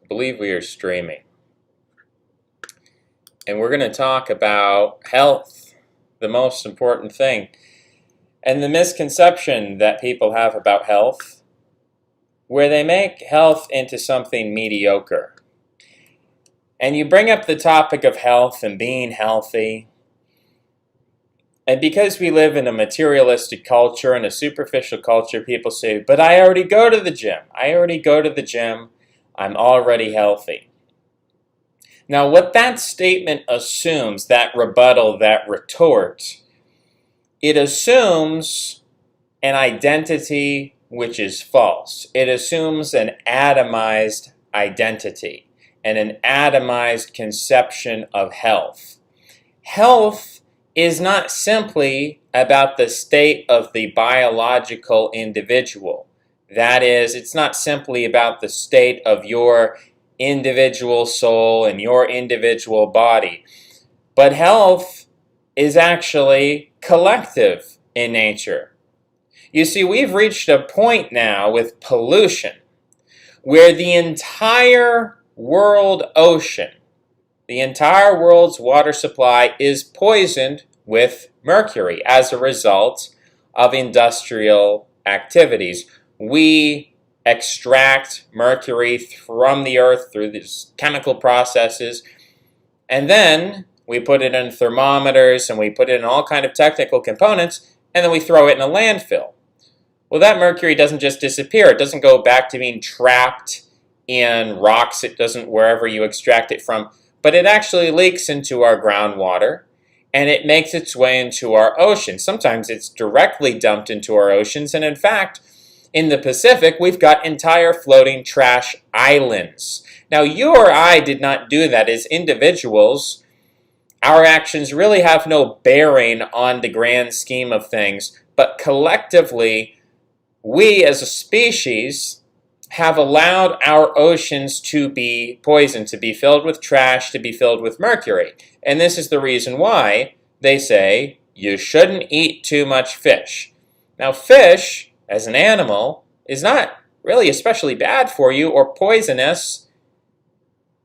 believe we are streaming. And we're going to talk about health, the most important thing, and the misconception that people have about health, where they make health into something mediocre. And you bring up the topic of health and being healthy, and because we live in a materialistic culture and a superficial culture, people say, but I already go to the gym. I'm already healthy. Now, what that statement assumes, that rebuttal, that retort, it assumes an identity which is false. It assumes an atomized identity and an atomized conception of health. Health is not simply about the state of the biological individual. That is, it's not simply about the state of your individual soul and your individual body. But health is actually collective in nature. You see, we've reached a point now with pollution where the entire world ocean, the entire world's water supply is poisoned with mercury as a result of industrial activities. We extract mercury from the earth through these chemical processes, and then we put it in thermometers and we put it in all kinds of technical components, and then we throw it in a landfill. Well, that mercury doesn't just disappear. It doesn't go back to being trapped in rocks. It doesn't wherever you extract it from. But it actually leaks into our groundwater, and it makes its way into our oceans. Sometimes it's directly dumped into our oceans, and in fact, in the Pacific, we've got entire floating trash islands. Now, you or I did not do that. As individuals, our actions really have no bearing on the grand scheme of things, but collectively, we as a species have allowed our oceans to be poisoned, to be filled with trash, to be filled with mercury. And this is the reason why they say you shouldn't eat too much fish. Now, fish, as an animal, is not really especially bad for you or poisonous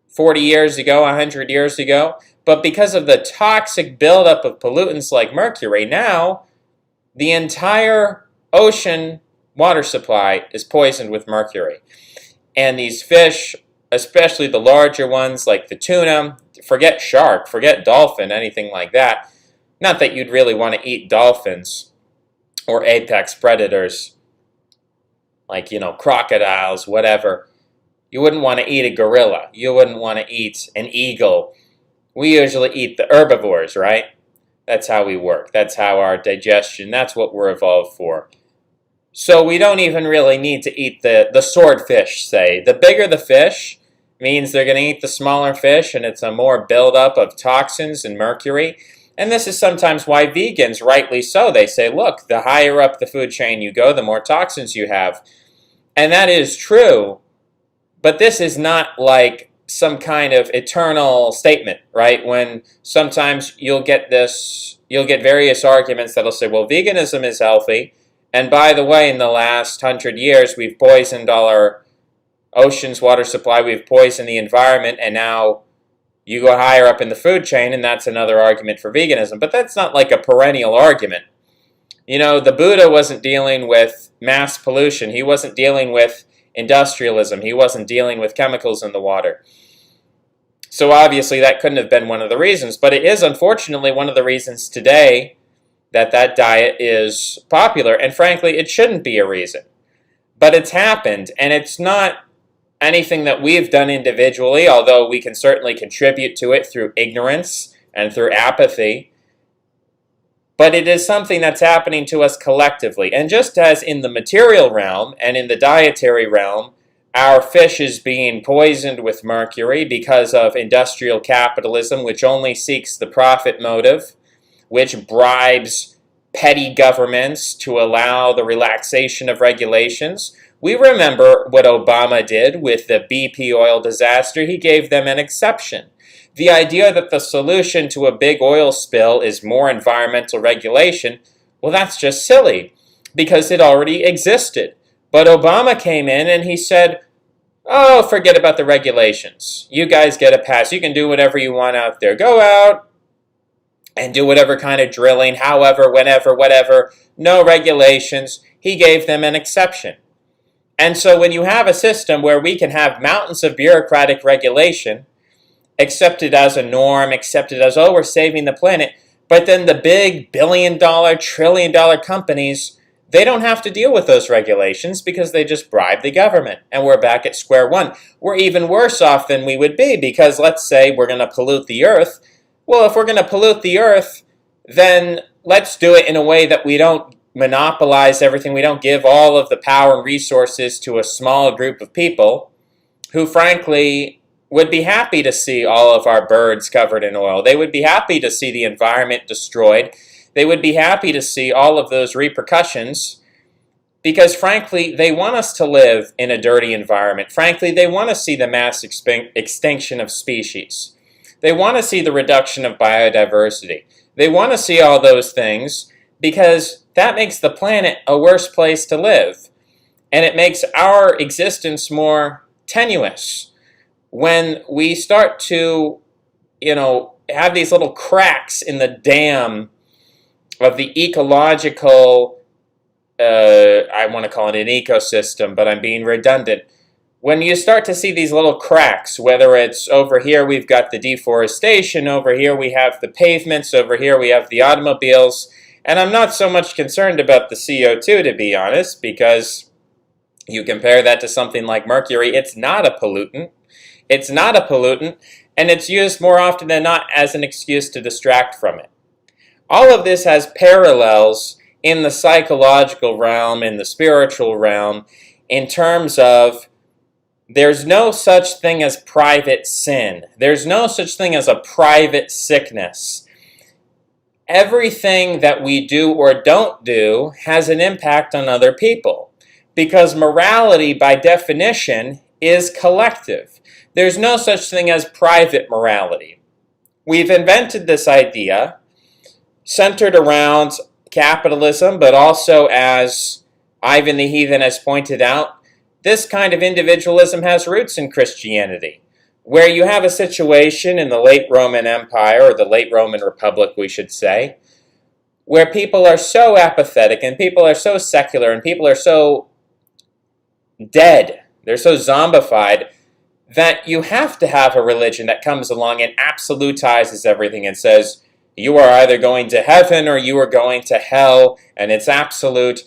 40 years ago, 100 years ago, but because of the toxic buildup of pollutants like mercury, now the entire ocean water supply is poisoned with mercury. And these fish, especially the larger ones like the tuna, forget shark, forget dolphin, anything like that. Not that you'd really want to eat dolphins or apex predators like, crocodiles, whatever. You wouldn't want to eat a gorilla. You wouldn't want to eat an eagle. We usually eat the herbivores, right? That's how we work. That's how our digestion, that's what we're evolved for. So we don't even really need to eat the swordfish, say. The bigger the fish means they're going to eat the smaller fish, and it's a more buildup of toxins and mercury. And this is sometimes why vegans, rightly so, they say, look, the higher up the food chain you go, the more toxins you have. And that is true, but this is not like some kind of eternal statement, right? When sometimes you'll get various arguments that'll say, well, veganism is healthy, and by the way, in the last 100 years, we've poisoned all our oceans, water supply, we've poisoned the environment, and now you go higher up in the food chain, and that's another argument for veganism. But that's not like a perennial argument. The Buddha wasn't dealing with mass pollution. He wasn't dealing with industrialism. He wasn't dealing with chemicals in the water. So obviously that couldn't have been one of the reasons, but it is unfortunately one of the reasons today that diet is popular, and frankly, it shouldn't be a reason. But it's happened, and it's not anything that we've done individually, although we can certainly contribute to it through ignorance and through apathy. But it is something that's happening to us collectively. And just as in the material realm and in the dietary realm, our fish is being poisoned with mercury because of industrial capitalism, which only seeks the profit motive, which bribes petty governments to allow the relaxation of regulations. We remember what Obama did with the BP oil disaster. He gave them an exception. The idea that the solution to a big oil spill is more environmental regulation, well, that's just silly because it already existed. But Obama came in and he said, Oh, forget about the regulations. You guys get a pass. You can do whatever you want out there. Go out and do whatever kind of drilling, however, whenever, whatever. No regulations. He gave them an exception. And so when you have a system where we can have mountains of bureaucratic regulation, accepted as a norm, accepted as, oh, we're saving the planet, but then the big billion-dollar, trillion-dollar companies, they don't have to deal with those regulations because they just bribe the government, and we're back at square one. We're even worse off than we would be because let's say we're going to pollute the earth. Well, if we're going to pollute the earth, then let's do it in a way that we don't monopolize everything. We don't give all of the power and resources to a small group of people who, frankly, would be happy to see all of our birds covered in oil. They would be happy to see the environment destroyed. They would be happy to see all of those repercussions because, frankly, they want us to live in a dirty environment. Frankly, they want to see the mass extinction of species. They want to see the reduction of biodiversity. They want to see all those things because that makes the planet a worse place to live. And it makes our existence more tenuous. When we start to, have these little cracks in the dam of the ecological, I want to call it an ecosystem, but I'm being redundant. When you start to see these little cracks, whether it's over here we've got the deforestation, over here we have the pavements, over here we have the automobiles, and I'm not so much concerned about the CO2, to be honest, because you compare that to something like mercury, it's not a pollutant. It's not a pollutant, and it's used more often than not as an excuse to distract from it. All of this has parallels in the psychological realm, in the spiritual realm, in terms of there's no such thing as private sin. There's no such thing as a private sickness. Everything that we do or don't do has an impact on other people, because morality, by definition, is collective. There's no such thing as private morality. We've invented this idea centered around capitalism, but also, as Ivan the Heathen has pointed out, this kind of individualism has roots in Christianity, where you have a situation in the late Roman Empire, or the late Roman Republic, we should say, where people are so apathetic, and people are so secular, and people are so dead, they're so zombified, that you have to have a religion that comes along and absolutizes everything and says, you are either going to heaven or you are going to hell, and it's absolute.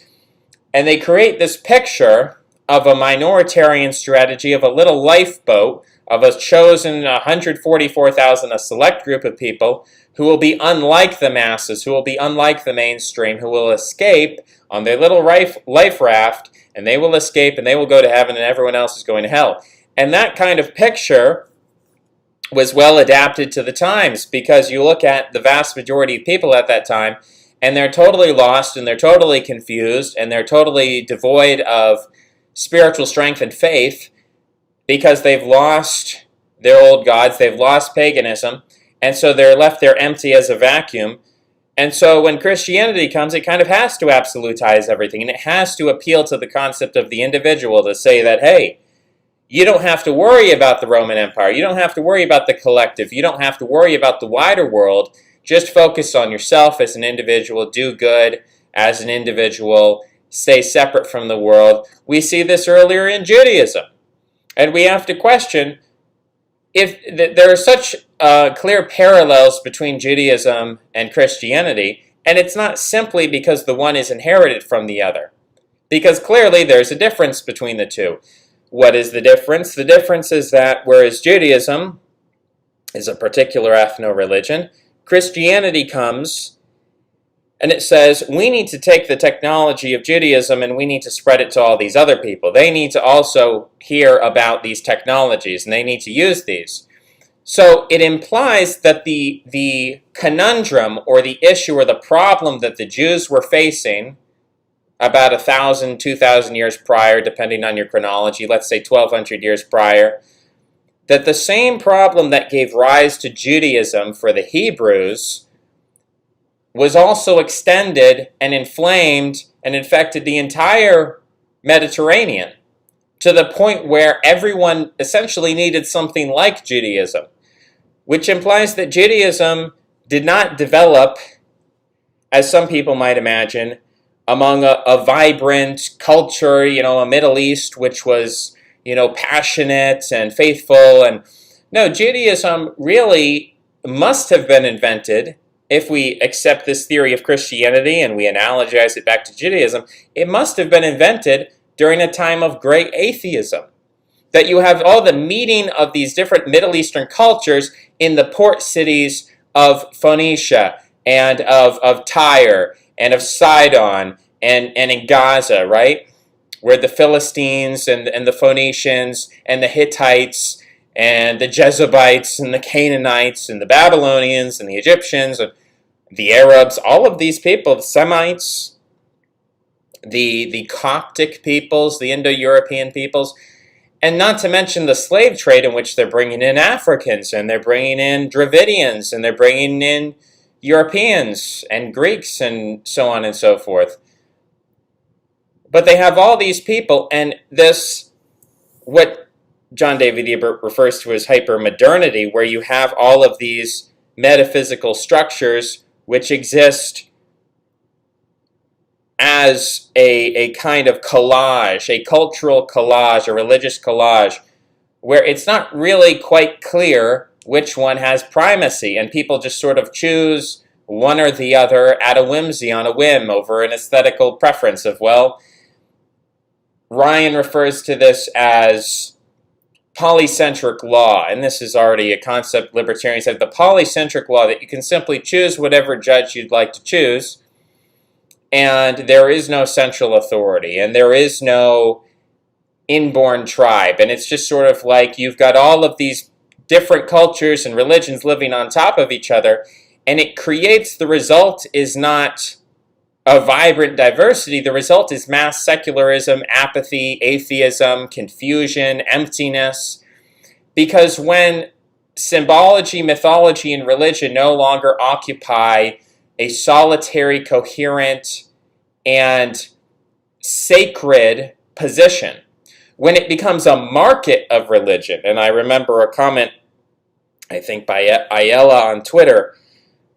And they create this picture of a minoritarian strategy, of a little lifeboat, of a chosen 144,000, a select group of people who will be unlike the masses, who will be unlike the mainstream, who will escape on their little life raft, and they will escape and they will go to heaven and everyone else is going to hell. And that kind of picture was well adapted to the times, because you look at the vast majority of people at that time, and they're totally lost, and they're totally confused, and they're totally devoid of spiritual strength and faith, because they've lost their old gods, they've lost paganism, and so they're left there empty as a vacuum. And so when Christianity comes, it kind of has to absolutize everything, and it has to appeal to the concept of the individual to say that, hey, you don't have to worry about the Roman Empire. You don't have to worry about the collective. You don't have to worry about the wider world. Just focus on yourself as an individual. Do good as an individual. Stay separate from the world. We see this earlier in Judaism. And we have to question if there are such clear parallels between Judaism and Christianity, and it's not simply because the one is inherited from the other. Because clearly there's a difference between the two. What is the difference? The difference is that whereas Judaism is a particular ethno-religion, Christianity comes and it says, we need to take the technology of Judaism and we need to spread it to all these other people. They need to also hear about these technologies and they need to use these. So it implies that the conundrum or the issue or the problem that the Jews were facing about 1,000, 2,000 years prior, depending on your chronology, let's say 1,200 years prior, that the same problem that gave rise to Judaism for the Hebrews was also extended and inflamed and infected the entire Mediterranean. to the point where everyone essentially needed something like Judaism, which implies that Judaism did not develop, as some people might imagine, among a vibrant culture, a Middle East, which was, passionate and faithful. And no, Judaism really must have been invented, if we accept this theory of Christianity and we analogize it back to Judaism, it must have been invented during a time of great atheism. That you have all the meeting of these different Middle Eastern cultures in the port cities of Phoenicia and of Tyre and of Sidon and in Gaza, right? Where the Philistines and the Phoenicians and the Hittites and the Jebusites and the Canaanites and the Babylonians and the Egyptians and the Arabs, all of these people, the Semites, the Coptic peoples, the Indo-European peoples, and not to mention the slave trade in which they're bringing in Africans and they're bringing in Dravidians and they're bringing in Europeans and Greeks and so on and so forth. But they have all these people, and this, what John David Ebert refers to as hypermodernity, where you have all of these metaphysical structures which exist as a kind of collage, a cultural collage, a religious collage, where it's not really quite clear which one has primacy, and people just sort of choose one or the other at a whimsy, on a whim, over an aesthetical preference of, well, Ryan refers to this as polycentric law, and this is already a concept libertarians have, the polycentric law, that you can simply choose whatever judge you'd like to choose, and there is no central authority, and there is no inborn tribe, and it's just sort of like you've got all of these different cultures and religions living on top of each other, and it creates, the result is not a vibrant diversity, the result is mass secularism, apathy, atheism, confusion, emptiness. Because when symbology, mythology, and religion no longer occupy a solitary, coherent, and sacred position, when it becomes a market of religion, and I remember a comment, I think by Ayala on Twitter,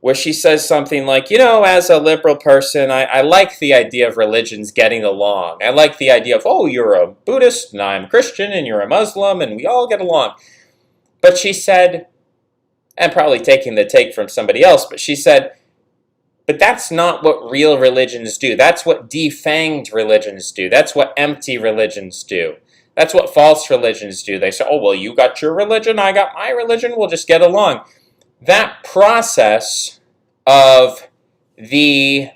where she says something like, as a liberal person, I like the idea of religions getting along. I like the idea of, oh, you're a Buddhist, and I'm a Christian, and you're a Muslim, and we all get along. But she said, and probably taking the take from somebody else, but she said, but that's not what real religions do. That's what defanged religions do. That's what empty religions do. That's what false religions do. They say, oh, well, you got your religion, I got my religion, we'll just get along. That process of the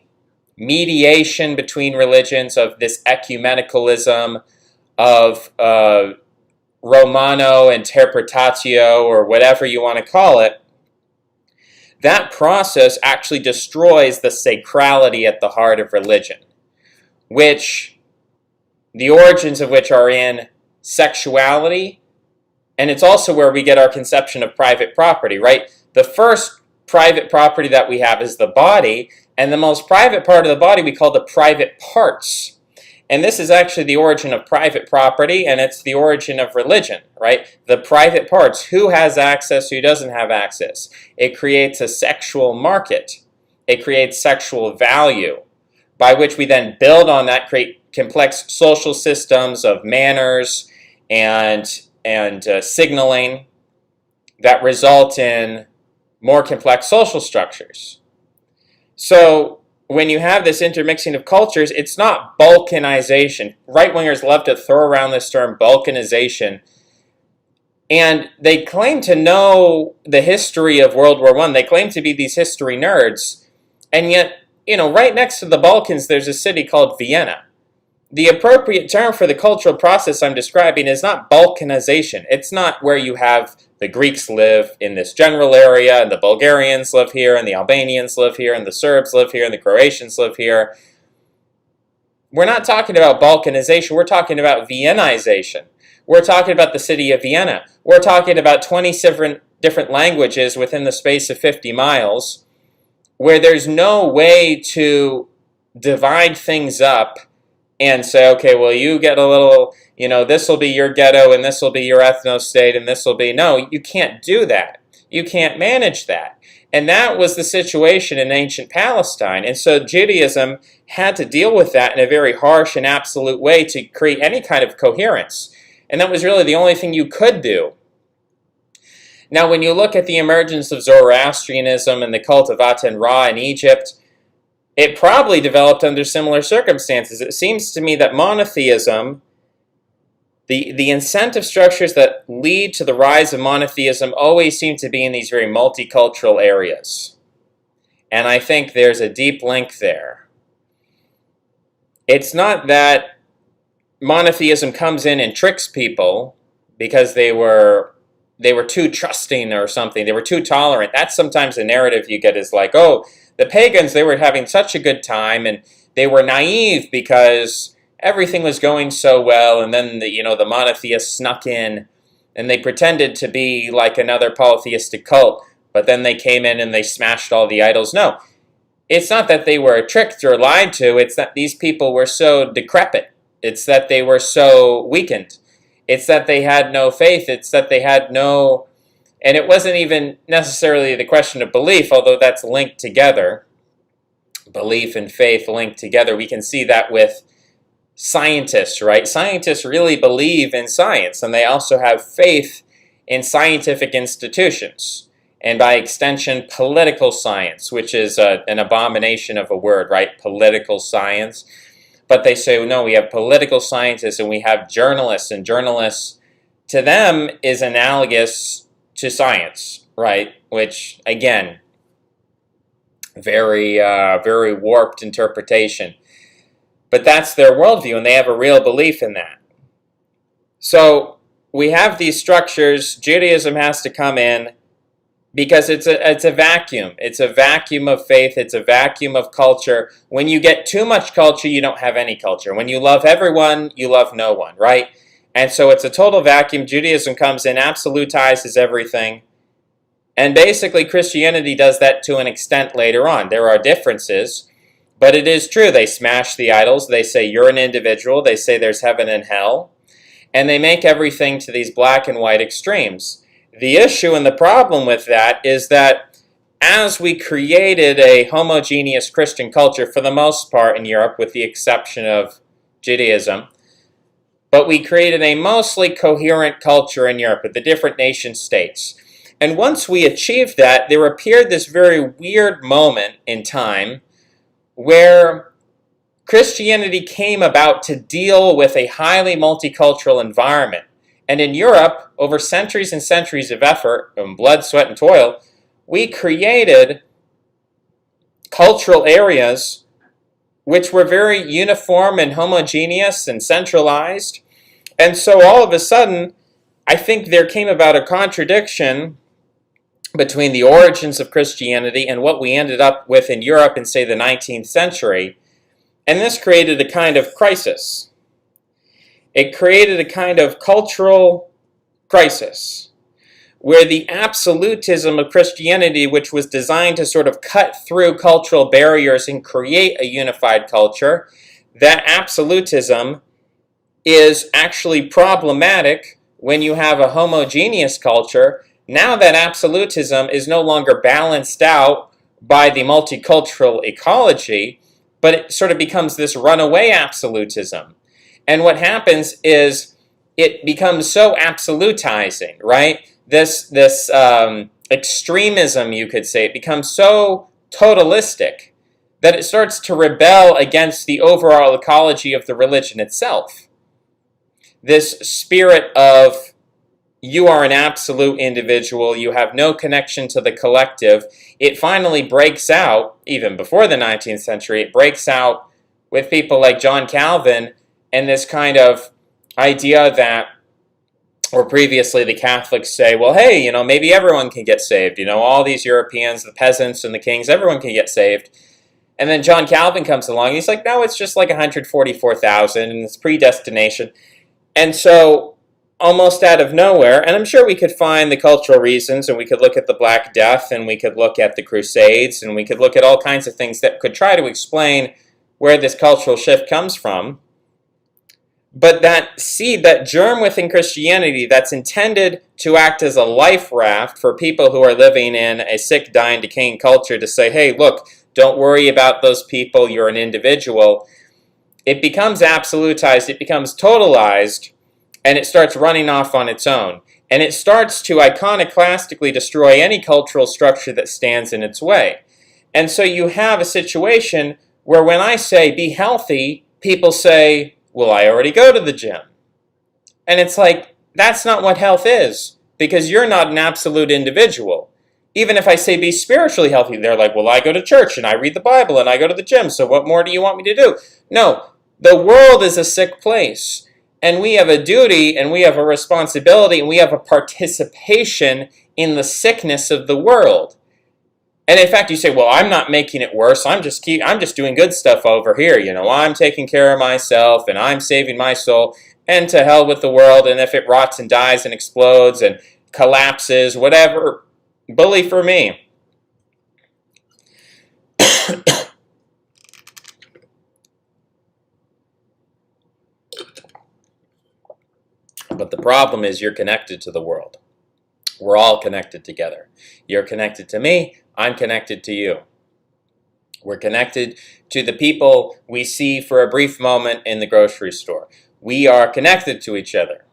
mediation between religions, of this ecumenicalism, of Romano interpretatio, or whatever you want to call it, that process actually destroys the sacrality at the heart of religion, which the origins of which are in sexuality, and it's also where we get our conception of private property, right? The first private property that we have is the body, and the most private part of the body we call the private parts. And this is actually the origin of private property, and it's the origin of religion, right? The private parts, who has access, who doesn't have access. It creates a sexual market. It creates sexual value, by which we then build on that, create complex social systems of manners and signaling that result in more complex social structures. So when you have this intermixing of cultures, it's not balkanization. Right-wingers love to throw around this term balkanization, and they claim to know the history of World War I. They claim to be these history nerds, and yet, right next to the Balkans, there's a city called Vienna. The appropriate term for the cultural process I'm describing is not balkanization. It's not where you have the Greeks live in this general area, and the Bulgarians live here, and the Albanians live here, and the Serbs live here, and the Croatians live here. We're not talking about balkanization. We're talking about Viennization. We're talking about the city of Vienna. We're talking about 27 different languages within the space of 50 miles, where there's no way to divide things up and say, okay, well, you get a little, this will be your ghetto, and this will be your ethno-state, and this will be... No, you can't do that. You can't manage that. And that was the situation in ancient Palestine. And so Judaism had to deal with that in a very harsh and absolute way to create any kind of coherence. And that was really the only thing you could do. Now, when you look at the emergence of Zoroastrianism and the cult of Aten-Ra in Egypt, it probably developed under similar circumstances. It seems to me that monotheism, the incentive structures that lead to the rise of monotheism always seem to be in these very multicultural areas. And I think there's a deep link there. It's not that monotheism comes in and tricks people because they were too trusting or something. They were too tolerant. That's sometimes the narrative you get, is like, oh, the pagans, they were having such a good time, and they were naive because everything was going so well, and then the monotheists snuck in, and they pretended to be like another polytheistic cult, but then they came in and they smashed all the idols. No, it's not that they were tricked or lied to. It's that these people were so decrepit. It's that they were so weakened. It's that they had no faith. It's that they had no... And it wasn't even necessarily the question of belief, although that's linked together. Belief and faith linked together. We can see that with scientists, right? Scientists really believe in science, and they also have faith in scientific institutions. And by extension, political science, which is an abomination of a word, right? Political science. But they say, no, we have political scientists and we have journalists, and journalists, to them, is analogous to science, right? Which, again, very warped interpretation. But that's their worldview, and they have a real belief in that. So we have these structures. Judaism has to come in because it's a vacuum. It's a vacuum of faith. It's a vacuum of culture. When you get too much culture, you don't have any culture. When you love everyone, you love no one, right? And so it's a total vacuum. Judaism comes in, absolutizes everything. And basically Christianity does that to an extent later on. There are differences, but it is true. They smash the idols. They say you're an individual. They say there's heaven and hell. And they make everything to these black and white extremes. The issue and the problem with that is that as we created a homogeneous Christian culture for the most part in Europe, with the exception of Judaism, but we created a mostly coherent culture in Europe with the different nation states. And once we achieved that, there appeared this very weird moment in time where Christianity came about to deal with a highly multicultural environment. And in Europe, over centuries and centuries of effort, and blood, sweat, and toil, we created cultural areas which were very uniform and homogeneous and centralized. And so all of a sudden, I think there came about a contradiction between the origins of Christianity and what we ended up with in Europe in, say, the 19th century. And this created a kind of crisis. It created a kind of cultural crisis where the absolutism of Christianity, which was designed to sort of cut through cultural barriers and create a unified culture, that absolutism is actually problematic when you have a homogeneous culture. Now that absolutism is no longer balanced out by the multicultural ecology, but it sort of becomes this runaway absolutism. And what happens is it becomes so absolutizing, right? This extremism, you could say, it becomes so totalistic that it starts to rebel against the overall ecology of the religion itself. This spirit of you are an absolute individual, you have no connection to the collective, it finally breaks out, even before the 19th century, it breaks out with people like John Calvin and this kind of idea that, or previously the Catholics say, well, hey, maybe everyone can get saved. All these Europeans, the peasants and the kings, everyone can get saved. And then John Calvin comes along and he's like, no, it's just like 144,000 and it's predestination. And so almost out of nowhere, and I'm sure we could find the cultural reasons, and we could look at the Black Death, and we could look at the Crusades, and we could look at all kinds of things that could try to explain where this cultural shift comes from. But that seed, that germ within Christianity that's intended to act as a life raft for people who are living in a sick, dying, decaying culture to say, hey, look, don't worry about those people, you're an individual. It becomes absolutized, it becomes totalized, and it starts running off on its own. And it starts to iconoclastically destroy any cultural structure that stands in its way. And so you have a situation where when I say be healthy, people say, well, I already go to the gym. And it's like, that's not what health is, because you're not an absolute individual. Even if I say be spiritually healthy, they're like, well, I go to church and I read the Bible and I go to the gym, so what more do you want me to do? No, the world is a sick place. And we have a duty and we have a responsibility and we have a participation in the sickness of the world. And in fact, you say, well, I'm not making it worse. I'm just doing good stuff over here. You know, I'm taking care of myself and I'm saving my soul. And to hell with the world. And if it rots and dies and explodes and collapses, whatever, bully for me. But the problem is you're connected to the world. We're all connected together. You're connected to me. I'm connected to you. We're connected to the people we see for a brief moment in the grocery store. We are connected to each other.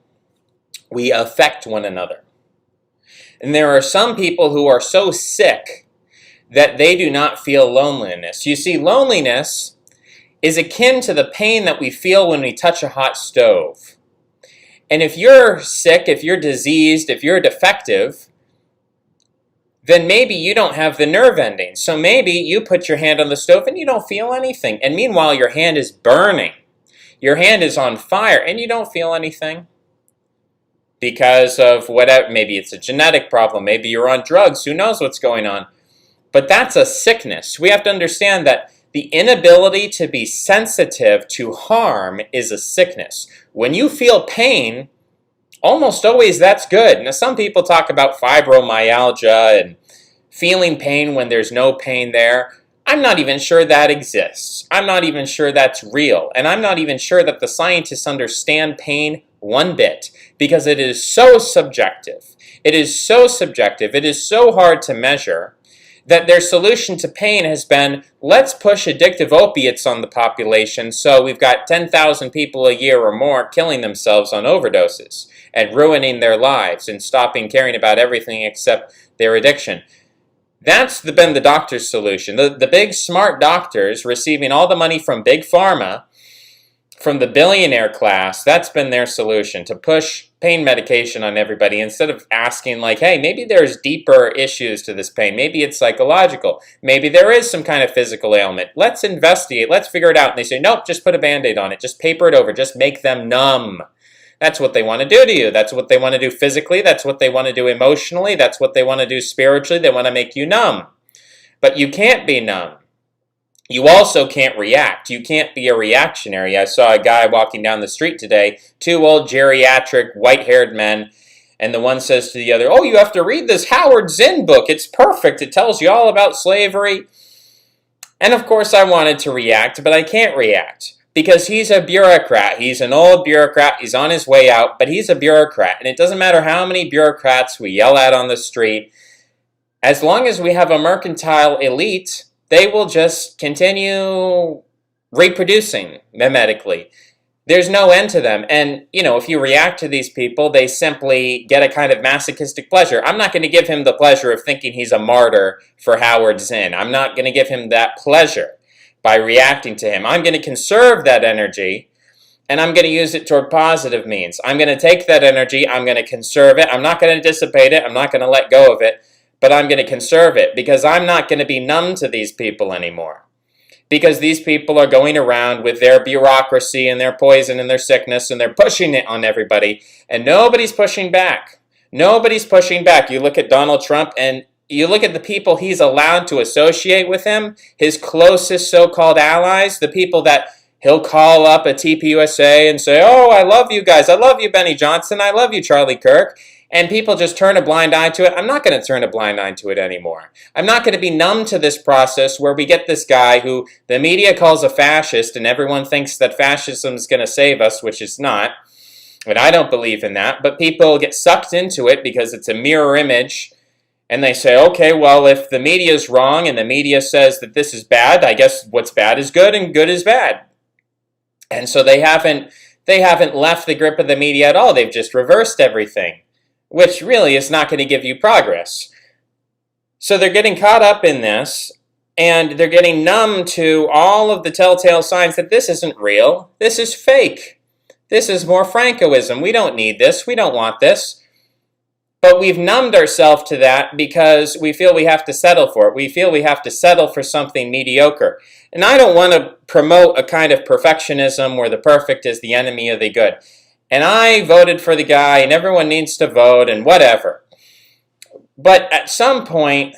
We affect one another. And there are some people who are so sick that they do not feel loneliness. You see, loneliness is akin to the pain that we feel when we touch a hot stove. And if you're sick, if you're diseased, if you're defective, then maybe you don't have the nerve endings. So maybe you put your hand on the stove and you don't feel anything. And meanwhile, your hand is burning. Your hand is on fire and you don't feel anything. Because of whatever, maybe it's a genetic problem, maybe you're on drugs, who knows what's going on. But that's a sickness. We have to understand that the inability to be sensitive to harm is a sickness. When you feel pain, almost always that's good. Now, some people talk about fibromyalgia and feeling pain when there's no pain there. I'm not even sure that exists. I'm not even sure that's real. And I'm not even sure that the scientists understand pain one bit, because it is so subjective. It is so subjective. It is so hard to measure that their solution to pain has been, let's push addictive opiates on the population so we've got 10,000 people a year or more killing themselves on overdoses and ruining their lives and stopping caring about everything except their addiction. That's been the doctor's solution. The big smart doctors receiving all the money from big pharma, from the billionaire class, that's been their solution, to push pain medication on everybody instead of asking like, hey, maybe there's deeper issues to this pain. Maybe it's psychological. Maybe there is some kind of physical ailment. Let's investigate. Let's figure it out. And they say, nope, just put a Band-Aid on it. Just paper it over. Just make them numb. That's what they want to do to you. That's what they want to do physically. That's what they want to do emotionally. That's what they want to do spiritually. They want to make you numb. But you can't be numb. You also can't react. You can't be a reactionary. I saw a guy walking down the street today, two old geriatric white-haired men, and the one says to the other, oh, you have to read this Howard Zinn book. It's perfect. It tells you all about slavery. And of course I wanted to react, but I can't react because he's a bureaucrat. He's an old bureaucrat. He's on his way out, but he's a bureaucrat. And it doesn't matter how many bureaucrats we yell at on the street. As long as we have a mercantile elite, they will just continue reproducing mimetically. There's no end to them. And, you know, if you react to these people, they simply get a kind of masochistic pleasure. I'm not going to give him the pleasure of thinking he's a martyr for Howard Zinn. I'm not going to give him that pleasure by reacting to him. I'm going to conserve that energy, and I'm going to use it toward positive means. I'm going to take that energy, I'm going to conserve it. I'm not going to dissipate it. I'm not going to let go of it. But I'm going to conserve it because I'm not going to be numb to these people anymore. Because these people are going around with their bureaucracy and their poison and their sickness and they're pushing it on everybody and nobody's pushing back. Nobody's pushing back. You look at Donald Trump and you look at the people he's allowed to associate with him, his closest so-called allies, the people that he'll call up at TPUSA and say, oh, I love you guys. I love you, Benny Johnson. I love you, Charlie Kirk. and people just turn a blind eye to it, I'm not going to turn a blind eye to it anymore. I'm not going to be numb to this process where we get this guy who the media calls a fascist and everyone thinks that fascism is going to save us, which it's not. And I don't believe in that, but people get sucked into it because it's a mirror image. And they say, okay, well, if the media is wrong and the media says that this is bad, I guess what's bad is good and good is bad. And so they haven't left the grip of the media at all. They've just reversed everything, which really is not going to give you progress. So they're getting caught up in this, and they're getting numb to all of the telltale signs that this isn't real. This is fake. This is more Francoism. We don't need this. We don't want this. But we've numbed ourselves to that because we feel we have to settle for it. We feel we have to settle for something mediocre. And I don't want to promote a kind of perfectionism where the perfect is the enemy of the good. And I voted for the guy, and everyone needs to vote, and whatever. But at some point,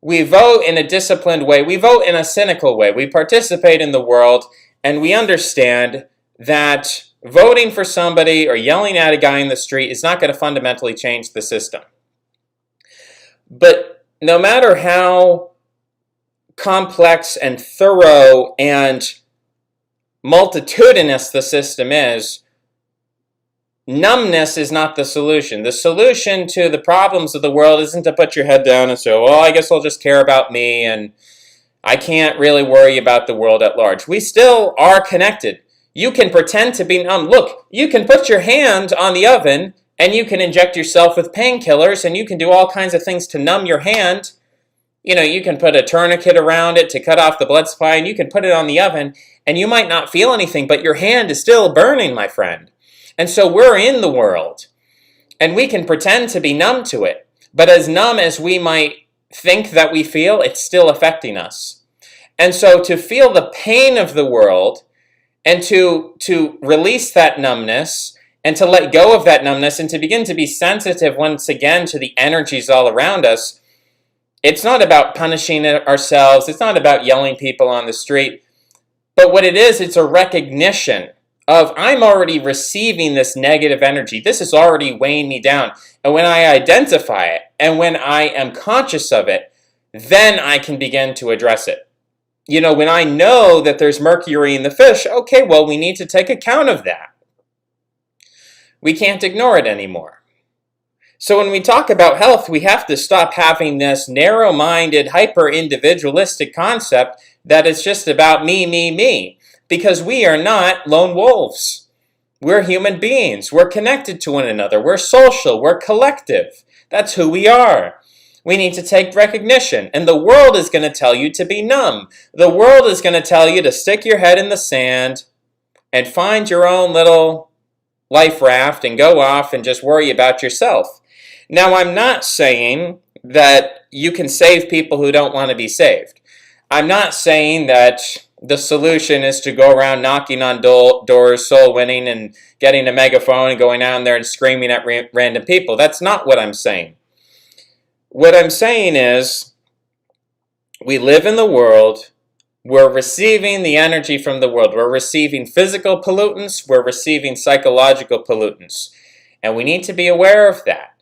we vote in a disciplined way. We vote in a cynical way. We participate in the world, and we understand that voting for somebody or yelling at a guy in the street is not going to fundamentally change the system. But no matter how complex and thorough and multitudinous the system is, numbness is not the solution. The solution to the problems of the world isn't to put your head down and say, well, I guess I'll just care about me and I can't really worry about the world at large. We still are connected. You can pretend to be numb. Look, you can put your hand on the oven and you can inject yourself with painkillers and you can do all kinds of things to numb your hand. You know, you can put a tourniquet around it to cut off the blood supply and you can put it on the oven and you might not feel anything, but your hand is still burning, my friend. And so we're in the world and we can pretend to be numb to it. But as numb as we might think that we feel, it's still affecting us. And so to feel the pain of the world and to release that numbness and to let go of that numbness and to begin to be sensitive once again to the energies all around us, it's not about punishing ourselves. It's not about yelling people on the street. But what it is, it's a recognition of I'm already receiving this negative energy. This is already weighing me down. And when I identify it and when I am conscious of it, then I can begin to address it. You know, when I know that there's mercury in the fish, okay, well, we need to take account of that. We can't ignore it anymore. So when we talk about health, we have to stop having this narrow-minded, hyper-individualistic concept that it's just about me, me, me. Because we are not lone wolves. We're human beings. We're connected to one another. We're social. We're collective. That's who we are. We need to take recognition. And the world is going to tell you to be numb. The world is going to tell you to stick your head in the sand and find your own little life raft and go off and just worry about yourself. Now, I'm not saying that you can save people who don't want to be saved. I'm not saying that the solution is to go around knocking on doors, soul winning, and getting a megaphone and going out there and screaming at random people. That's not what I'm saying. What I'm saying is we live in the world. We're receiving the energy from the world. We're receiving physical pollutants. We're receiving psychological pollutants. And we need to be aware of that.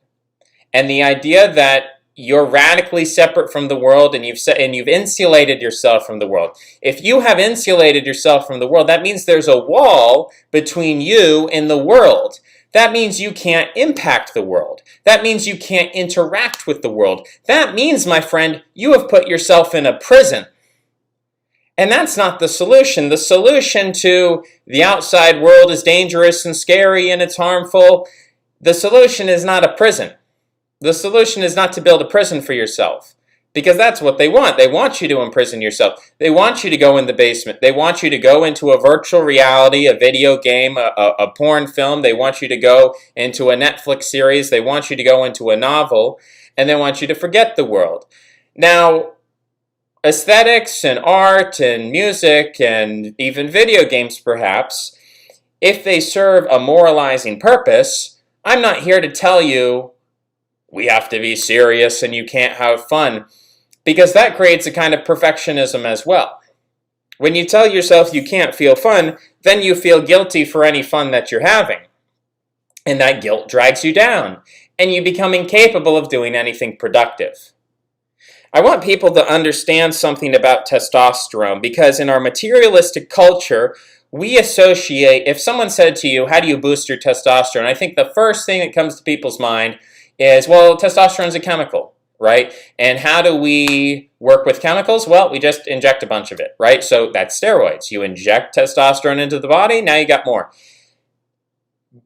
And the idea that you're radically separate from the world and you've insulated yourself from the world. If you have insulated yourself from the world, that means there's a wall between you and the world. That means you can't impact the world. That means you can't interact with the world. That means, my friend, you have put yourself in a prison. And that's not the solution. The solution to the outside world is dangerous and scary and it's harmful. The solution is not a prison. The solution is not to build a prison for yourself, because that's what they want. They want you to imprison yourself. They want you to go in the basement. They want you to go into a virtual reality, a video game, a porn film. They want you to go into a Netflix series. They want you to go into a novel, and they want you to forget the world. Now, aesthetics and art and music and even video games, perhaps, if they serve a moralizing purpose, I'm not here to tell you we have to be serious and you can't have fun, because that creates a kind of perfectionism as well. When you tell yourself you can't feel fun, then you feel guilty for any fun that you're having. And that guilt drags you down. and you become incapable of doing anything productive. I want people to understand something about testosterone, because in our materialistic culture, we associate, if someone said to you, how do you boost your testosterone? I think the first thing that comes to people's mind is, well, testosterone is a chemical, right? And how do we work with chemicals? Well, we just inject a bunch of it, right? So that's steroids. You inject testosterone into the body, now you got more.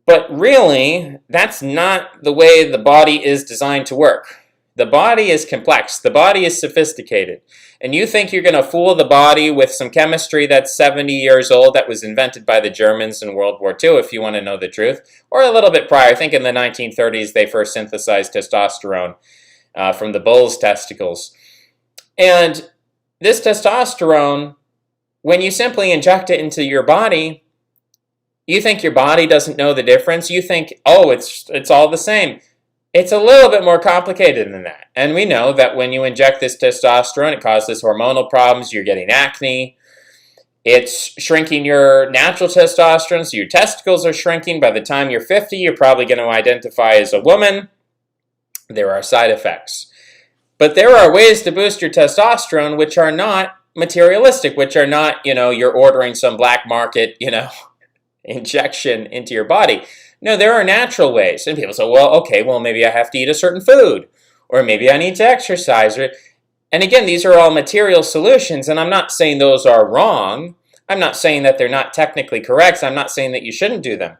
But really, that's not the way the body is designed to work. The body is complex. The body is sophisticated. And you think you're going to fool the body with some chemistry that's 70 years old that was invented by the Germans in World War II, if you want to know the truth, or a little bit prior. I think in the 1930s they first synthesized testosterone from the bull's testicles. And this testosterone, when you simply inject it into your body, you think your body doesn't know the difference. You think, oh, it's all the same. It's a little bit more complicated than that. And we know that when you inject this testosterone, it causes hormonal problems. You're getting acne. It's shrinking your natural testosterone, so your testicles are shrinking. By the time you're 50, you're probably going to identify as a woman. There are side effects. But there are ways to boost your testosterone which are not materialistic, which are not, you're ordering some black market, injection into your body. No, there are natural ways. And people say, well, okay, maybe I have to eat a certain food, or maybe I need to exercise. And again, these are all material solutions, and I'm not saying those are wrong. I'm not saying that they're not technically correct. I'm not saying that you shouldn't do them.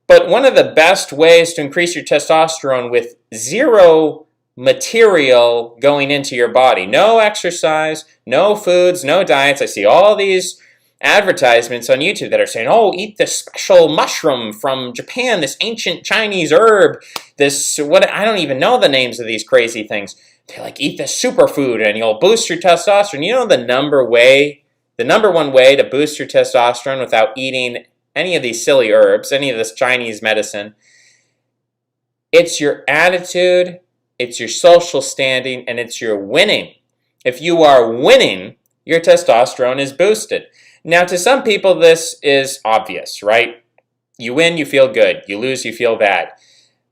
But one of the best ways to increase your testosterone with zero material going into your body, no exercise, no foods, no diets. I see all these advertisements on YouTube that are saying, oh, eat this special mushroom from Japan, this ancient Chinese herb, I don't even know the names of these crazy things. They're like, eat this superfood and you'll boost your testosterone. You know the number one way to boost your testosterone without eating any of these silly herbs, any of this Chinese medicine? It's your attitude, it's your social standing, and it's your winning. If you are winning, your testosterone is boosted. Now, to some people, this is obvious, right? You win, you feel good. You lose, you feel bad.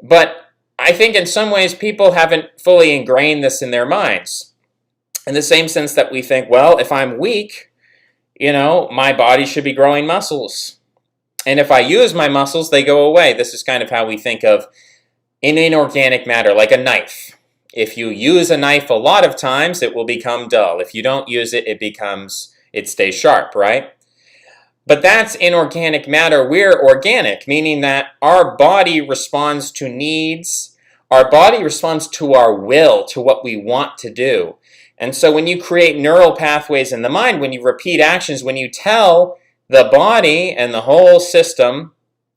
But I think in some ways, people haven't fully ingrained this in their minds. In the same sense that we think, well, if I'm weak, my body should be growing muscles. And if I use my muscles, they go away. This is kind of how we think of an inorganic matter, like a knife. If you use a knife a lot of times, it will become dull. If you don't use it, it stays sharp, right? But that's inorganic matter. We're organic, meaning that our body responds to needs. Our body responds to our will, to what we want to do. And so when you create neural pathways in the mind, when you repeat actions, when you tell the body and the whole system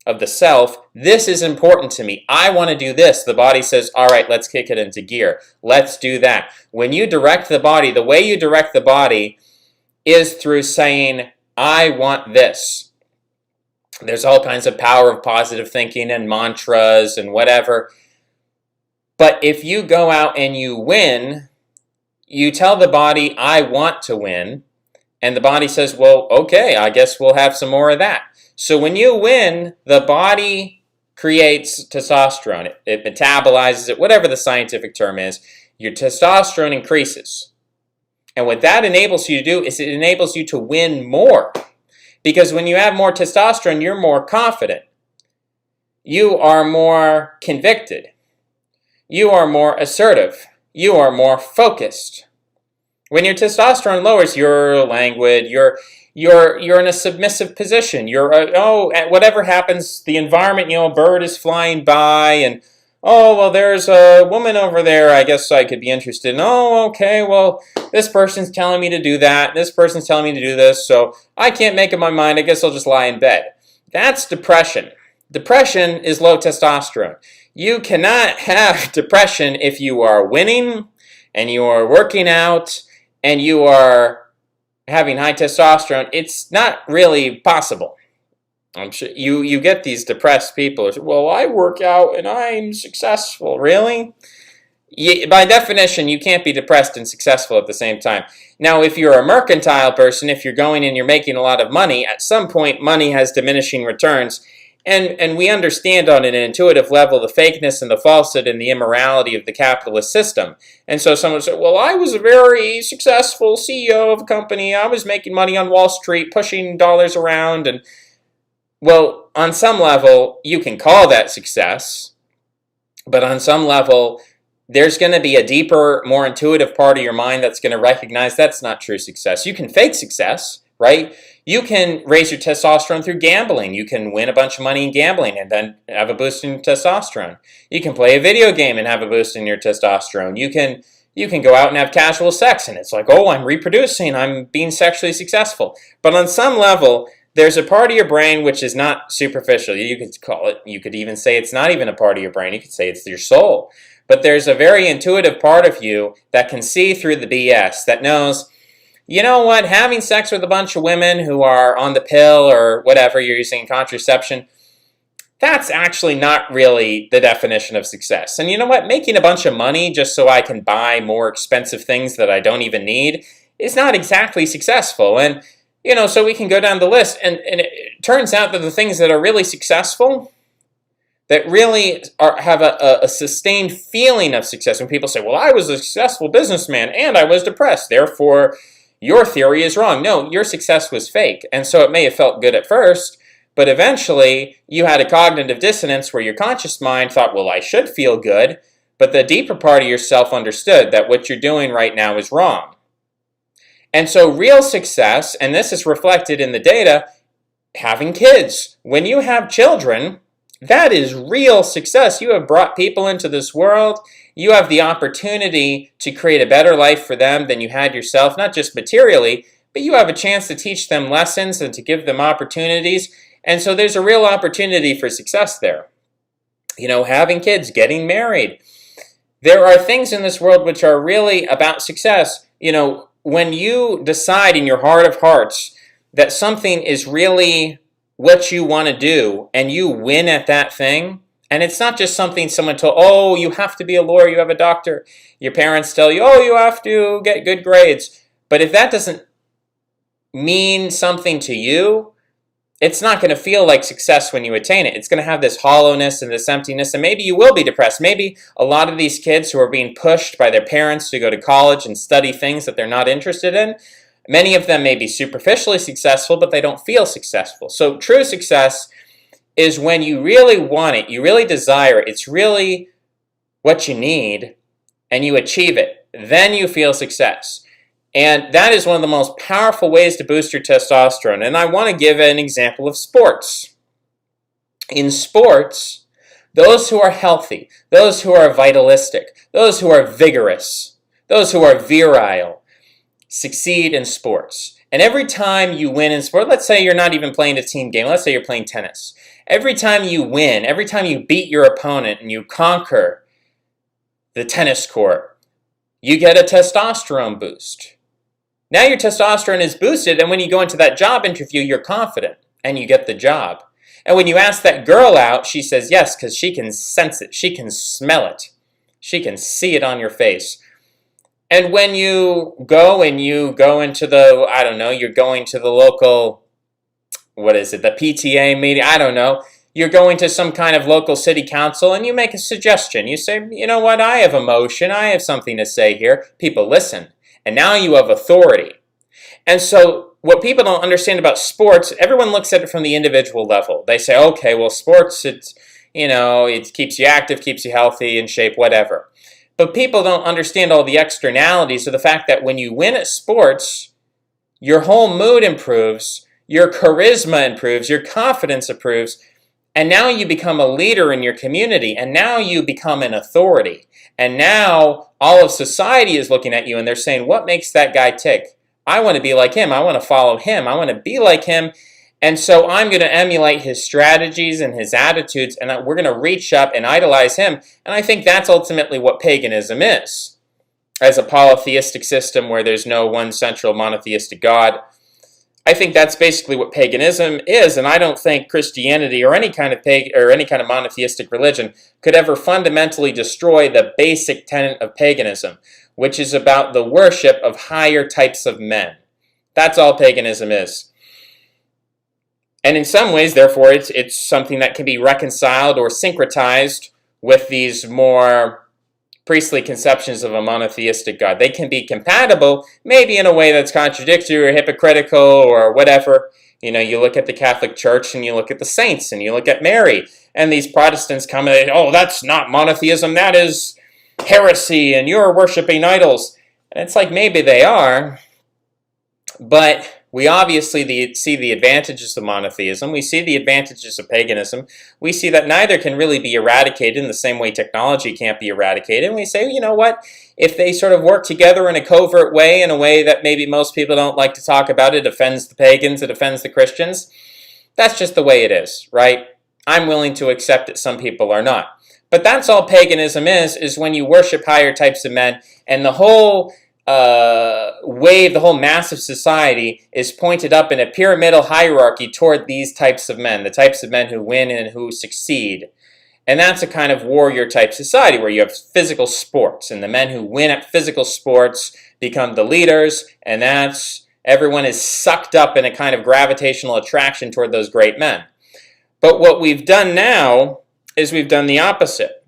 of the self, this is important to me. I want to do this. The body says, all right, let's kick it into gear. Let's do that. When you direct the body, the way you direct the body is through saying, I want this. There's all kinds of power of positive thinking and mantras and whatever. But if you go out and you win, you tell the body, I want to win. And the body says, well, okay, I guess we'll have some more of that. So when you win, the body creates testosterone. It metabolizes it, whatever the scientific term is. Your testosterone increases. And what that enables you to do is it enables you to win more. Because when you have more testosterone, you're more confident. You are more convicted. You are more assertive. You are more focused. When your testosterone lowers, you're languid. You're in a submissive position. Whatever happens, the environment, a bird is flying by and, oh, well, there's a woman over there I guess I could be interested in. Oh, okay, well, this person's telling me to do that. This person's telling me to do this, so I can't make up my mind. I guess I'll just lie in bed. That's depression. Depression is low testosterone. You cannot have depression if you are winning and you are working out and you are having high testosterone. It's not really possible. I'm sure you get these depressed people. Well, I work out and I'm successful. Really? By definition, you can't be depressed and successful at the same time. Now, if you're a mercantile person, if you're going and you're making a lot of money, at some point money has diminishing returns. And we understand on an intuitive level the fakeness and the falsehood and the immorality of the capitalist system. And so someone said, well, I was a very successful CEO of a company. I was making money on Wall Street, pushing dollars around. And well, on some level, you can call that success. But on some level, there's going to be a deeper, more intuitive part of your mind that's going to recognize that's not true success. You can fake success, right? You can raise your testosterone through gambling. You can win a bunch of money in gambling and then have a boost in your testosterone. You can play a video game and have a boost in your testosterone. You can go out and have casual sex and it's like, oh, I'm reproducing, I'm being sexually successful. But on some level, there's a part of your brain which is not superficial. You could call it, you could even say it's not even a part of your brain. You could say it's your soul. But there's a very intuitive part of you that can see through the BS, that knows, you know what, having sex with a bunch of women who are on the pill or whatever you're using contraception, that's actually not really the definition of success. And you know what, making a bunch of money just so I can buy more expensive things that I don't even need is not exactly successful. And, you know, so we can go down the list. And it turns out that the things that are really successful, that really have a sustained feeling of success, when people say, well, I was a successful businessman and I was depressed, therefore your theory is wrong. No, your success was fake. And so it may have felt good at first, but eventually you had a cognitive dissonance where your conscious mind thought, well, I should feel good, but the deeper part of yourself understood that what you're doing right now is wrong. And so real success, and this is reflected in the data, having kids. When you have children, that is real success. You have brought people into this world. You have the opportunity to create a better life for them than you had yourself, not just materially, but you have a chance to teach them lessons and to give them opportunities. And so there's a real opportunity for success there. You know, having kids, getting married. There are things in this world which are really about success. You know, when you decide in your heart of hearts that something is really what you want to do and you win at that thing, and it's not just something someone told, oh, you have to be a lawyer, you have a doctor. Your parents tell you, oh, you have to get good grades. But if that doesn't mean something to you, it's not going to feel like success when you attain it. It's going to have this hollowness and this emptiness, and maybe you will be depressed. Maybe a lot of these kids who are being pushed by their parents to go to college and study things that they're not interested in, many of them may be superficially successful, but they don't feel successful. So true success is when you really want it, you really desire it, it's really what you need, and you achieve it. Then you feel success. And that is one of the most powerful ways to boost your testosterone. And I want to give an example of sports. In sports, those who are healthy, those who are vitalistic, those who are vigorous, those who are virile, succeed in sports. And every time you win in sport, let's say you're not even playing a team game, let's say you're playing tennis. Every time you win, every time you beat your opponent and you conquer the tennis court, you get a testosterone boost. Now your testosterone is boosted, and when you go into that job interview, you're confident, and you get the job. And when you ask that girl out, she says yes, because she can sense it, she can smell it, she can see it on your face. And when you go into the, I don't know, you're going to the local, what is it, the PTA meeting, I don't know, you're going to some kind of local city council and you make a suggestion. You say, you know what, I have emotion, I have something to say here. People listen. And now you have authority. And so what people don't understand about sports, everyone looks at it from the individual level. They say, okay, well, sports, it's, you know, it keeps you active, keeps you healthy, in shape, whatever. But people don't understand all the externalities of the fact that when you win at sports, your whole mood improves, your charisma improves, your confidence improves, and now you become a leader in your community, and now you become an authority. And now all of society is looking at you and they're saying, what makes that guy tick? I want to be like him. I want to follow him. I want to be like him. And so I'm going to emulate his strategies and his attitudes, and we're going to reach up and idolize him. And I think that's ultimately what paganism is. As a polytheistic system where there's no one central monotheistic God, I think that's basically what paganism is, and I don't think Christianity or any kind of monotheistic religion could ever fundamentally destroy the basic tenet of paganism, which is about the worship of higher types of men. That's all paganism is. And in some ways, therefore, it's something that can be reconciled or syncretized with these more priestly conceptions of a monotheistic God. They can be compatible, maybe in a way that's contradictory or hypocritical or whatever. You know, you look at the Catholic Church and you look at the saints and you look at Mary, and these Protestants come and, oh, that's not monotheism, that is heresy, and you're worshiping idols. And it's like, maybe they are, but we obviously see the advantages of monotheism. We see the advantages of paganism. We see that neither can really be eradicated in the same way technology can't be eradicated. And we say, you know what? If they sort of work together in a covert way, in a way that maybe most people don't like to talk about, it offends the pagans, it offends the Christians. That's just the way it is, right? I'm willing to accept it. Some people are not. But that's all paganism is when you worship higher types of men, and the whole wave, the whole mass of society is pointed up in a pyramidal hierarchy toward these types of men, the types of men who win and who succeed. And that's a kind of warrior type society where you have physical sports, and the men who win at physical sports become the leaders, and everyone is sucked up in a kind of gravitational attraction toward those great men. But what we've done now is we've done the opposite.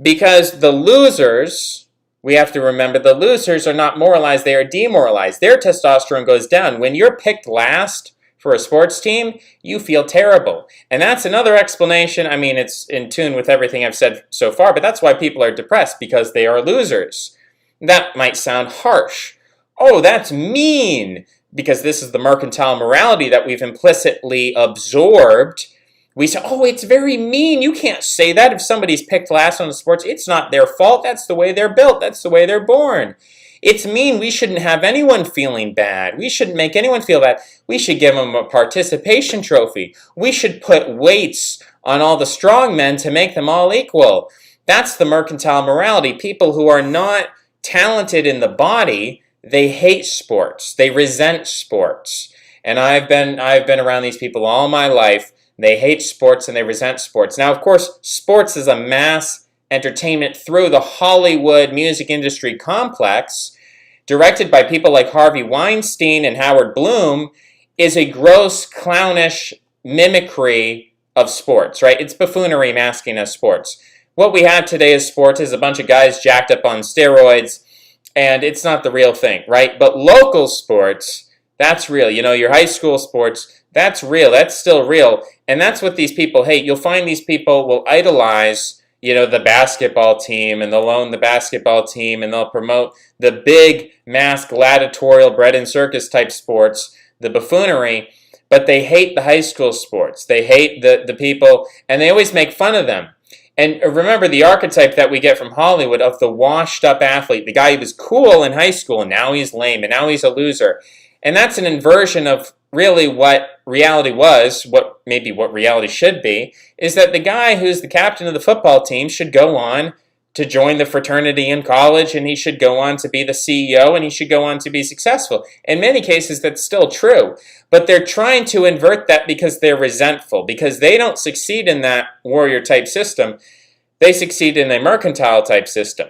Because the losers, we have to remember, the losers are not moralized, they are demoralized. Their testosterone goes down. When you're picked last for a sports team, you feel terrible. And that's another explanation. I mean, it's in tune with everything I've said so far, but that's why people are depressed, because they are losers. That might sound harsh. Oh, that's mean, because this is the mercantile morality that we've implicitly absorbed. We say, oh, it's very mean. You can't say that if somebody's picked last on the sports. It's not their fault. That's the way they're built. That's the way they're born. It's mean. We shouldn't have anyone feeling bad. We shouldn't make anyone feel bad. We should give them a participation trophy. We should put weights on all the strong men to make them all equal. That's the mercantile morality. People who are not talented in the body, they hate sports. They resent sports. And I've been around these people all my life. They hate sports and they resent sports. Now, of course, sports is a mass entertainment through the Hollywood music industry complex, directed by people like Harvey Weinstein and Howard Bloom, is a gross, clownish mimicry of sports, right? It's buffoonery masking as sports. What we have today as sports is a bunch of guys jacked up on steroids, and it's not the real thing, right? But local sports, that's real. You know, your high school sports, that's real. That's still real. And that's what these people hate. You'll find these people will idolize, you know, the basketball team, and they'll own the basketball team, and they'll promote the big mass gladiatorial bread and circus type sports, the buffoonery, but they hate the high school sports. They hate the people, and they always make fun of them. And remember the archetype that we get from Hollywood of the washed up athlete, the guy who was cool in high school, and now he's lame, and now he's a loser. And that's an inversion of really what reality was, what reality should be, is that the guy who's the captain of the football team should go on to join the fraternity in college, and he should go on to be the CEO, and he should go on to be successful. In many cases, that's still true. But they're trying to invert that because they're resentful, because they don't succeed in that warrior-type system. They succeed in a mercantile-type system.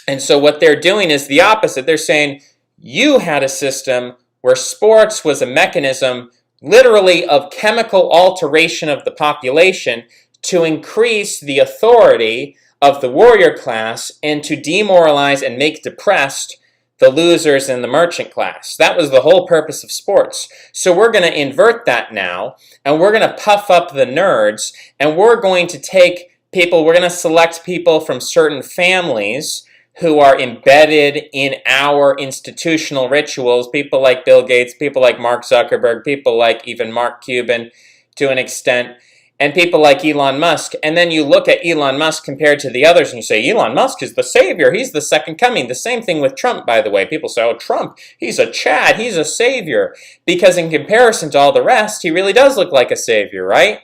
And so what they're doing is the opposite. They're saying, you had a system where sports was a mechanism literally of chemical alteration of the population to increase the authority of the warrior class and to demoralize and make depressed the losers in the merchant class. That was the whole purpose of sports. So we're going to invert that now, and we're going to puff up the nerds, and we're going to take people, we're going to select people from certain families who are embedded in our institutional rituals, people like Bill Gates, people like Mark Zuckerberg, people like even Mark Cuban to an extent, and people like Elon Musk. And then you look at Elon Musk compared to the others and you say, Elon Musk is the savior, he's the second coming. The same thing with Trump, by the way. People say, oh, Trump, he's a Chad, he's a savior. Because in comparison to all the rest, he really does look like a savior, right?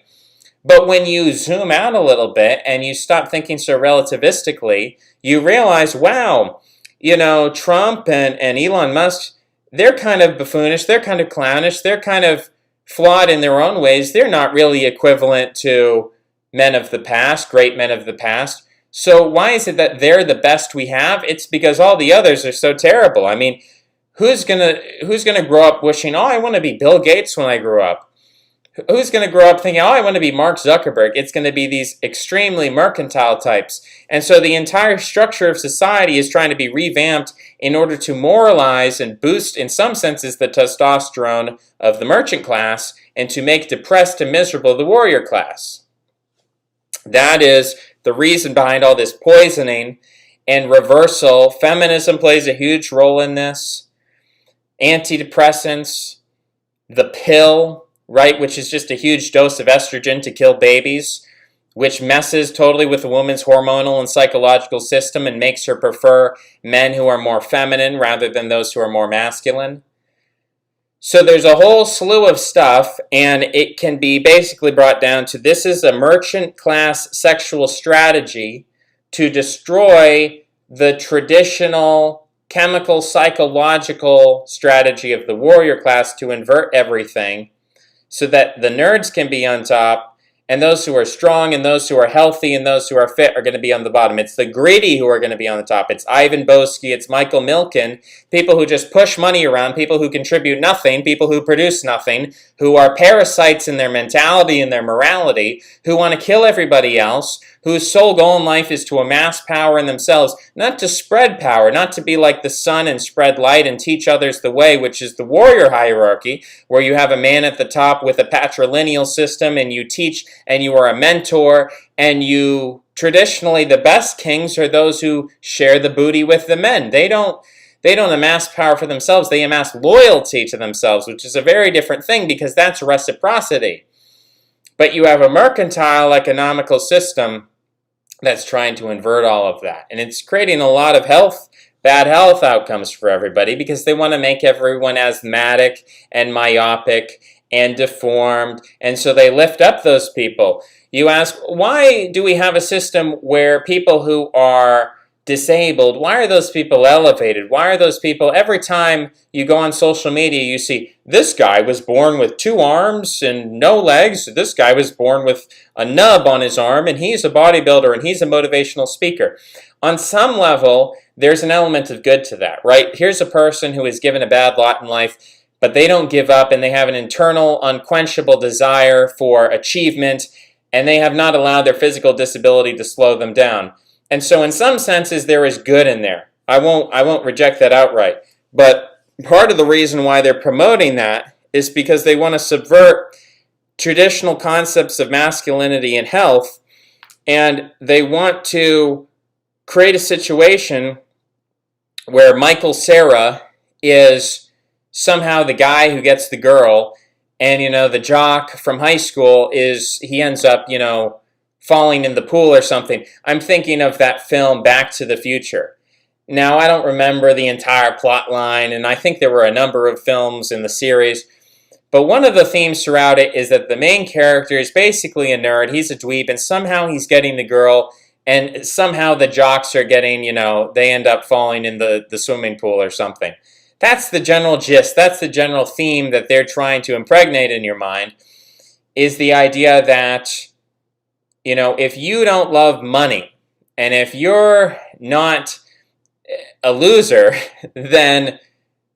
But when you zoom out a little bit and you stop thinking so relativistically, you realize, wow, you know, Trump and Elon Musk, they're kind of buffoonish, they're kind of clownish, they're kind of flawed in their own ways. They're not really equivalent to men of the past, great men of the past. So why is it that they're the best we have? It's because all the others are so terrible. I mean, who's gonna grow up wishing, oh, I want to be Bill Gates when I grow up? Who's going to grow up thinking, oh, I want to be Mark Zuckerberg? It's going to be these extremely mercantile types. And so the entire structure of society is trying to be revamped in order to moralize and boost, in some senses, the testosterone of the merchant class and to make depressed and miserable the warrior class. That is the reason behind all this poisoning and reversal. Feminism plays a huge role in this. Antidepressants, the pill, right, which is just a huge dose of estrogen to kill babies, which messes totally with a woman's hormonal and psychological system and makes her prefer men who are more feminine rather than those who are more masculine. So there's a whole slew of stuff, and it can be basically brought down to this is a merchant class sexual strategy to destroy the traditional chemical psychological strategy of the warrior class to invert everything so that the nerds can be on top, and those who are strong and those who are healthy and those who are fit are going to be on the bottom. It's the greedy who are going to be on the top. It's Ivan Boesky, it's Michael Milken, people who just push money around, people who contribute nothing, people who produce nothing, who are parasites in their mentality and their morality, who want to kill everybody else, whose sole goal in life is to amass power in themselves, not to spread power, not to be like the sun and spread light and teach others the way, which is the warrior hierarchy, where you have a man at the top with a patrilineal system and you teach and you are a mentor, and you traditionally the best kings are those who share the booty with the men. They don't amass power for themselves, they amass loyalty to themselves, which is a very different thing because that's reciprocity. But you have a mercantile economical system that's trying to invert all of that. And it's creating a lot of bad health outcomes for everybody because they want to make everyone asthmatic and myopic and deformed. And so they lift up those people. You ask, why do we have a system where people who are disabled, why are those people elevated? Why are those people, every time you go on social media, you see, this guy was born with 2 arms and no legs. This guy was born with a nub on his arm, and he's a bodybuilder, and he's a motivational speaker. On some level, there's an element of good to that, right? Here's a person who is given a bad lot in life, but they don't give up, and they have an internal, unquenchable desire for achievement, and they have not allowed their physical disability to slow them down. And so in some senses, there is good in there. I won't reject that outright. But part of the reason why they're promoting that is because they want to subvert traditional concepts of masculinity and health, and they want to create a situation where Michael Cera is somehow the guy who gets the girl, and, the jock from high school he ends up, falling in the pool or something. I'm thinking of that film Back to the Future. Now, I don't remember the entire plot line, and I think there were a number of films in the series, but one of the themes throughout it is that the main character is basically a nerd. He's a dweeb, and somehow he's getting the girl, and somehow the jocks are getting, they end up falling in the swimming pool or something. That's the general gist. That's the general theme that they're trying to impregnate in your mind, is the idea that if you don't love money, and if you're not a loser, then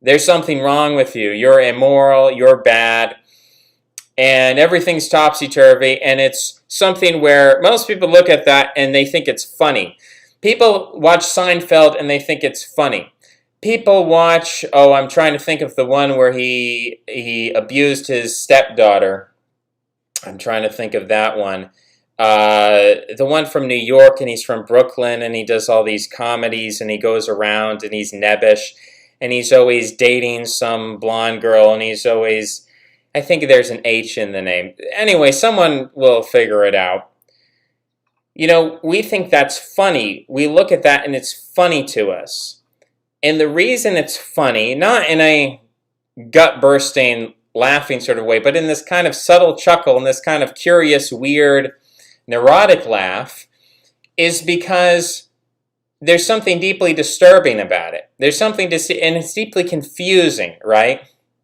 there's something wrong with you. You're immoral, you're bad, and everything's topsy-turvy, and it's something where most people look at that and they think it's funny. People watch Seinfeld and they think it's funny. People watch, I'm trying to think of the one where he abused his stepdaughter. I'm trying to think of that one. The one from New York, and he's from Brooklyn, and he does all these comedies, and he goes around, and he's nebbish, and he's always dating some blonde girl, and he's always, I think there's an H in the name. Anyway, someone will figure it out. We think that's funny. We look at that, and it's funny to us. And the reason it's funny, not in a gut-bursting, laughing sort of way, but in this kind of subtle chuckle, and this kind of curious, weird, neurotic laugh, is because there's something deeply disturbing about it. There's something to see, and it's deeply confusing, right?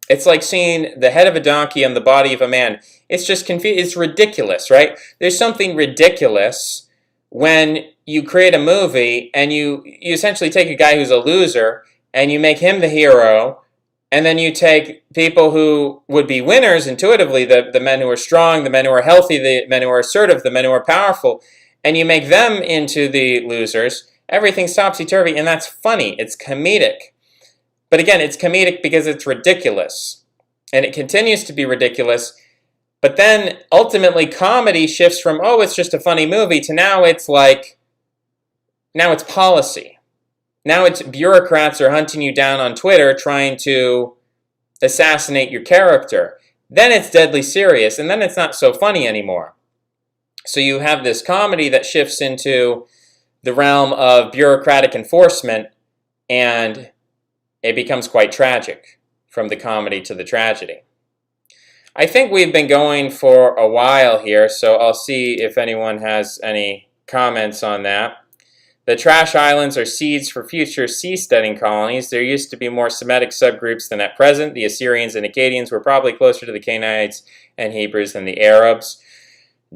It's like seeing the head of a donkey on the body of a man. It's just it's ridiculous, right? There's something ridiculous when you create a movie and you essentially take a guy who's a loser and you make him the hero, And then you take people who would be winners intuitively, the men who are strong, the men who are healthy, the men who are assertive, the men who are powerful, and you make them into the losers. Everything's topsy-turvy, and that's funny. It's comedic. But again, it's comedic because it's ridiculous. And it continues to be ridiculous. But then, ultimately, comedy shifts from, oh, it's just a funny movie, to now it's like, now it's policy. Now it's bureaucrats are hunting you down on Twitter trying to assassinate your character. Then it's deadly serious, and then it's not so funny anymore. So you have this comedy that shifts into the realm of bureaucratic enforcement, and it becomes quite tragic from the comedy to the tragedy. I think we've been going for a while here, so I'll see if anyone has any comments on that. The trash islands are seeds for future seasteading colonies. There used to be more Semitic subgroups than at present. The Assyrians and Akkadians were probably closer to the Canaanites and Hebrews than the Arabs.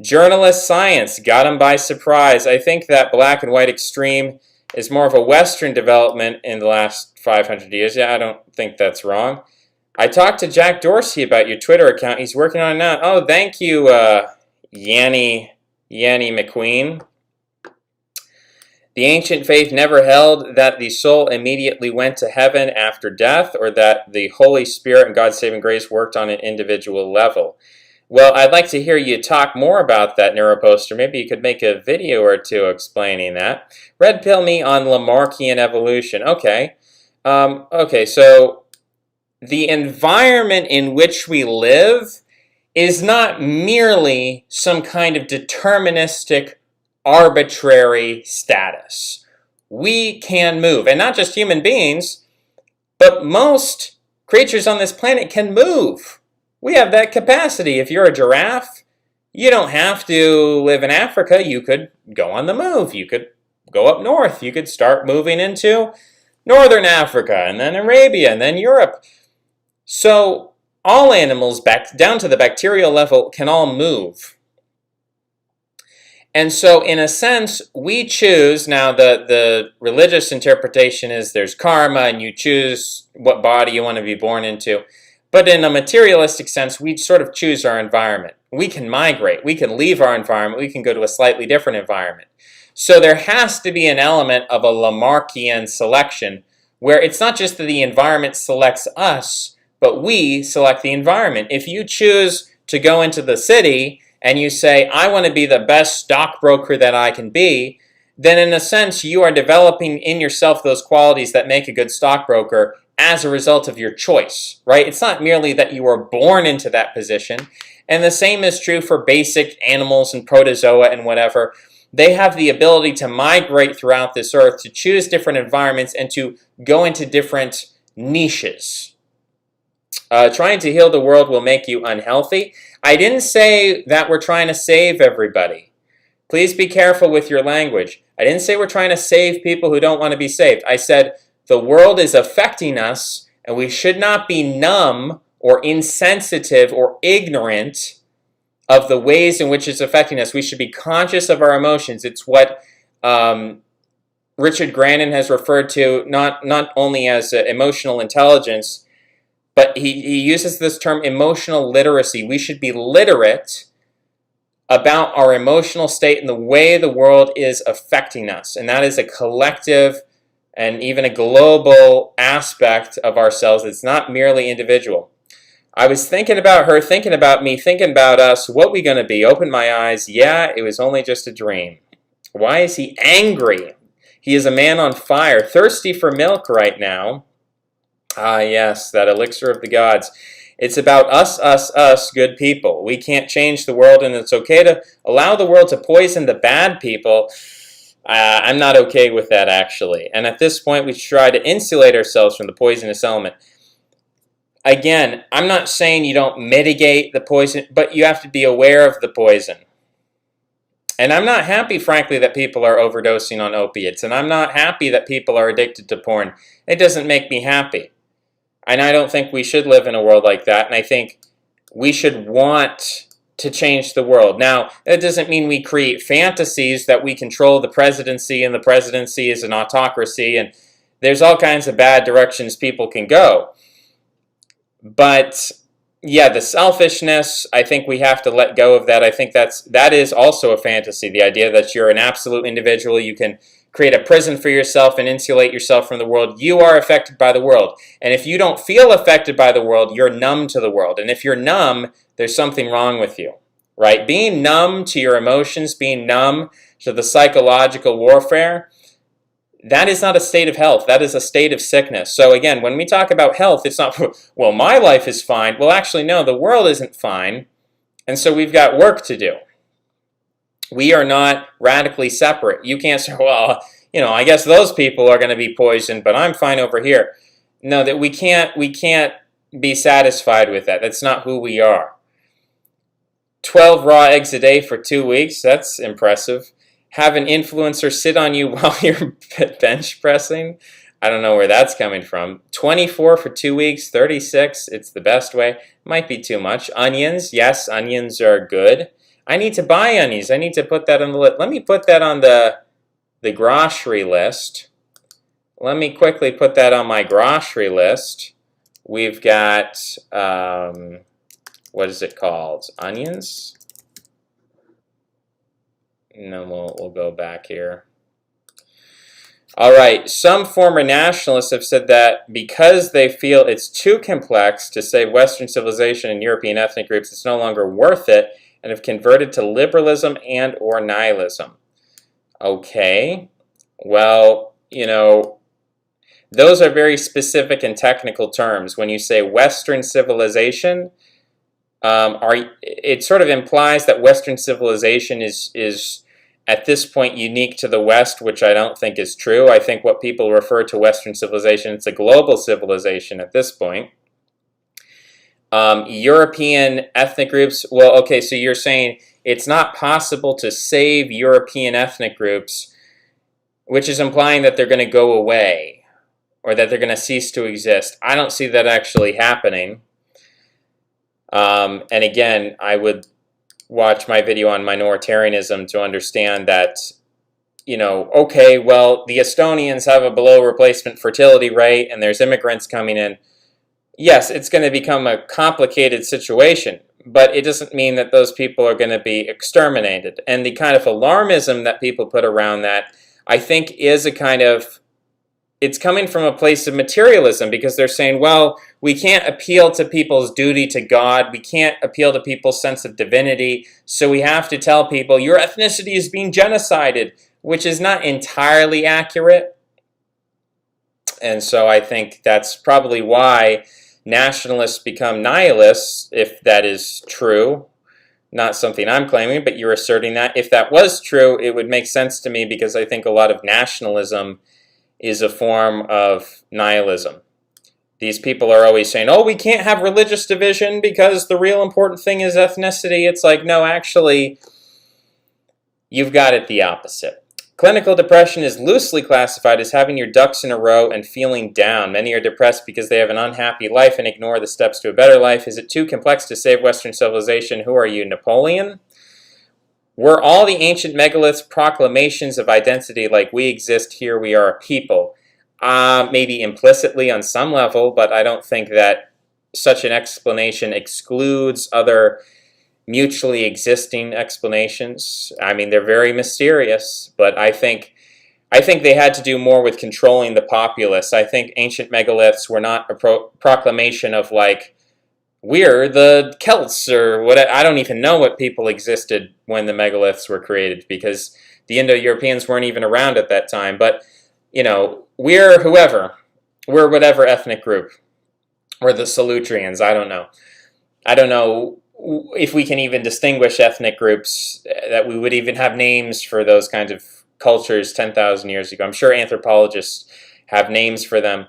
Journalist science got them by surprise. I think that black and white extreme is more of a Western development in the last 500 years. Yeah, I don't think that's wrong. I talked to Jack Dorsey about your Twitter account. He's working on it now. Oh, thank you, Yanny McQueen. The ancient faith never held that the soul immediately went to heaven after death, or that the Holy Spirit and God's saving grace worked on an individual level. Well, I'd like to hear you talk more about that, neuroposter. Maybe you could make a video or two explaining that. Red pill me on Lamarckian evolution. Okay. So the environment in which we live is not merely some kind of deterministic arbitrary status. We can move, and not just human beings, but most creatures on this planet can move. We have that capacity. If you're a giraffe, you don't have to live in Africa. You could go on the move. You could go up north. You could start moving into northern Africa, and then Arabia, and then Europe. So all animals, back down to the bacterial level, can all move. And so, in a sense, we choose. Now, the religious interpretation is there's karma, and you choose what body you want to be born into. But in a materialistic sense, we sort of choose our environment. We can migrate. We can leave our environment. We can go to a slightly different environment. So there has to be an element of a Lamarckian selection, where it's not just that the environment selects us, but we select the environment. If you choose to go into the city and you say, I want to be the best stockbroker that I can be, then in a sense you are developing in yourself those qualities that make a good stockbroker as a result of your choice, right? It's not merely that you were born into that position. And the same is true for basic animals and protozoa and whatever. They have the ability to migrate throughout this earth, to choose different environments, and to go into different niches. Trying to heal the world will make you unhealthy. I didn't say that we're trying to save everybody. Please be careful with your language. I didn't say we're trying to save people who don't want to be saved. I said the world is affecting us, and we should not be numb or insensitive or ignorant of the ways in which it's affecting us. We should be conscious of our emotions. It's what Richard Grandin has referred to not only as emotional intelligence, but he uses this term emotional literacy. We should be literate about our emotional state and the way the world is affecting us. And that is a collective and even a global aspect of ourselves. It's not merely individual. I was thinking about her, thinking about me, thinking about us. What we going to be? Open my eyes. Yeah, it was only just a dream. Why is he angry? He is a man on fire, thirsty for milk right now. Ah, yes, that elixir of the gods. It's about us, good people. We can't change the world, and it's okay to allow the world to poison the bad people. I'm not okay with that, actually. And at this point, we should try to insulate ourselves from the poisonous element. Again, I'm not saying you don't mitigate the poison, but you have to be aware of the poison. And I'm not happy, frankly, that people are overdosing on opiates. And I'm not happy that people are addicted to porn. It doesn't make me happy. And I don't think we should live in a world like that. And I think we should want to change the world. Now, that doesn't mean we create fantasies that we control the presidency and the presidency is an autocracy. And there's all kinds of bad directions people can go. But yeah, the selfishness, I think we have to let go of that. I think that is also a fantasy, the idea that you're an absolute individual, you can create a prison for yourself and insulate yourself from the world. You are affected by the world. And if you don't feel affected by the world, you're numb to the world. And if you're numb, there's something wrong with you, right? Being numb to your emotions, being numb to the psychological warfare, that is not a state of health. That is a state of sickness. So again, when we talk about health, it's not, well, my life is fine. Well, actually, no, the world isn't fine. And so we've got work to do. We are not radically separate. You can't say, well, I guess those people are going to be poisoned, but I'm fine over here. No, that we can't be satisfied with that. That's not who we are. 12 raw eggs a day for 2 weeks, that's impressive. Have an influencer sit on you while you're bench pressing. I don't know where that's coming from. 24 for 2 weeks, 36, it's the best way. Might be too much. Onions, yes, onions are good. I need to buy onions. I need to put that on the list. Let me put that on the grocery list. Let me quickly put that on my grocery list. We've got, what is it called? Onions? And then we'll go back here. All right, some former nationalists have said that because they feel it's too complex to save Western civilization and European ethnic groups, it's no longer worth it, and have converted to liberalism and or nihilism. Okay, well, those are very specific and technical terms. When you say Western civilization, it sort of implies that Western civilization is at this point unique to the West, which I don't think is true. I think what people refer to Western civilization, it's a global civilization at this point. European ethnic groups, well, okay, so you're saying it's not possible to save European ethnic groups, which is implying that they're going to go away or that they're going to cease to exist. I don't see that actually happening. And again, I would watch my video on minoritarianism to understand that, okay, well, the Estonians have a below replacement fertility rate and there's immigrants coming in. Yes, it's going to become a complicated situation, but it doesn't mean that those people are going to be exterminated. And the kind of alarmism that people put around that, I think, is a kind of, it's coming from a place of materialism, because they're saying, well, we can't appeal to people's duty to God, we can't appeal to people's sense of divinity, so we have to tell people, your ethnicity is being genocided, which is not entirely accurate. And so I think that's probably why nationalists become nihilists, if that is true. Not something I'm claiming, but you're asserting that. If that was true, it would make sense to me, because I think a lot of nationalism is a form of nihilism. These people are always saying, oh, we can't have religious division because the real important thing is ethnicity. It's like, no, actually, you've got it the opposite. Clinical depression is loosely classified as having your ducks in a row and feeling down. Many are depressed because they have an unhappy life and ignore the steps to a better life. Is it too complex to save Western civilization? Who are you, Napoleon? Were all the ancient megaliths proclamations of identity like we exist, here we are a people? Maybe implicitly on some level, but I don't think that such an explanation excludes other mutually existing explanations. I mean, they're very mysterious, but I think they had to do more with controlling the populace. I think ancient megaliths were not a proclamation of like, we're the Celts or what. I don't even know what people existed when the megaliths were created, because the Indo-Europeans weren't even around at that time. But, we're whoever. We're whatever ethnic group. We're the Solutreans. I don't know. I don't know if we can even distinguish ethnic groups, that we would even have names for those kinds of cultures 10,000 years ago. I'm sure anthropologists have names for them.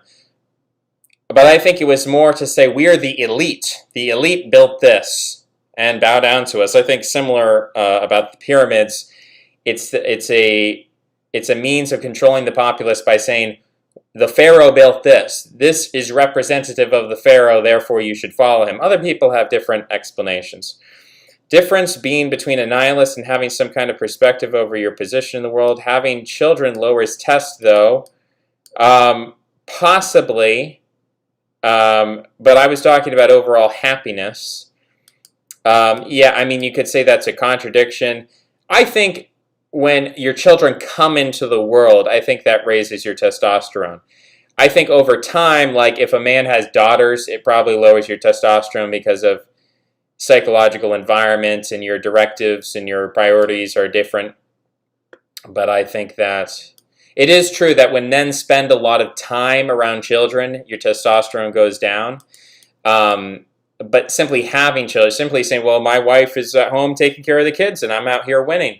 But I think it was more to say we're the elite. The elite built this and bow down to us. I think similar about the pyramids. It's a means of controlling the populace by saying the pharaoh built this. This is representative of the pharaoh, therefore you should follow him. Other people have different explanations. Difference being between a nihilist and having some kind of perspective over your position in the world. Having children lowers test, though. Possibly. But I was talking about overall happiness. Yeah, I mean, you could say that's a contradiction. I think when your children come into the world, I think that raises your testosterone. I think over time, like if a man has daughters, it probably lowers your testosterone because of psychological environment and your directives and your priorities are different. But I think that it is true that when men spend a lot of time around children, your testosterone goes down. But simply having children, simply saying, well, my wife is at home taking care of the kids and I'm out here winning.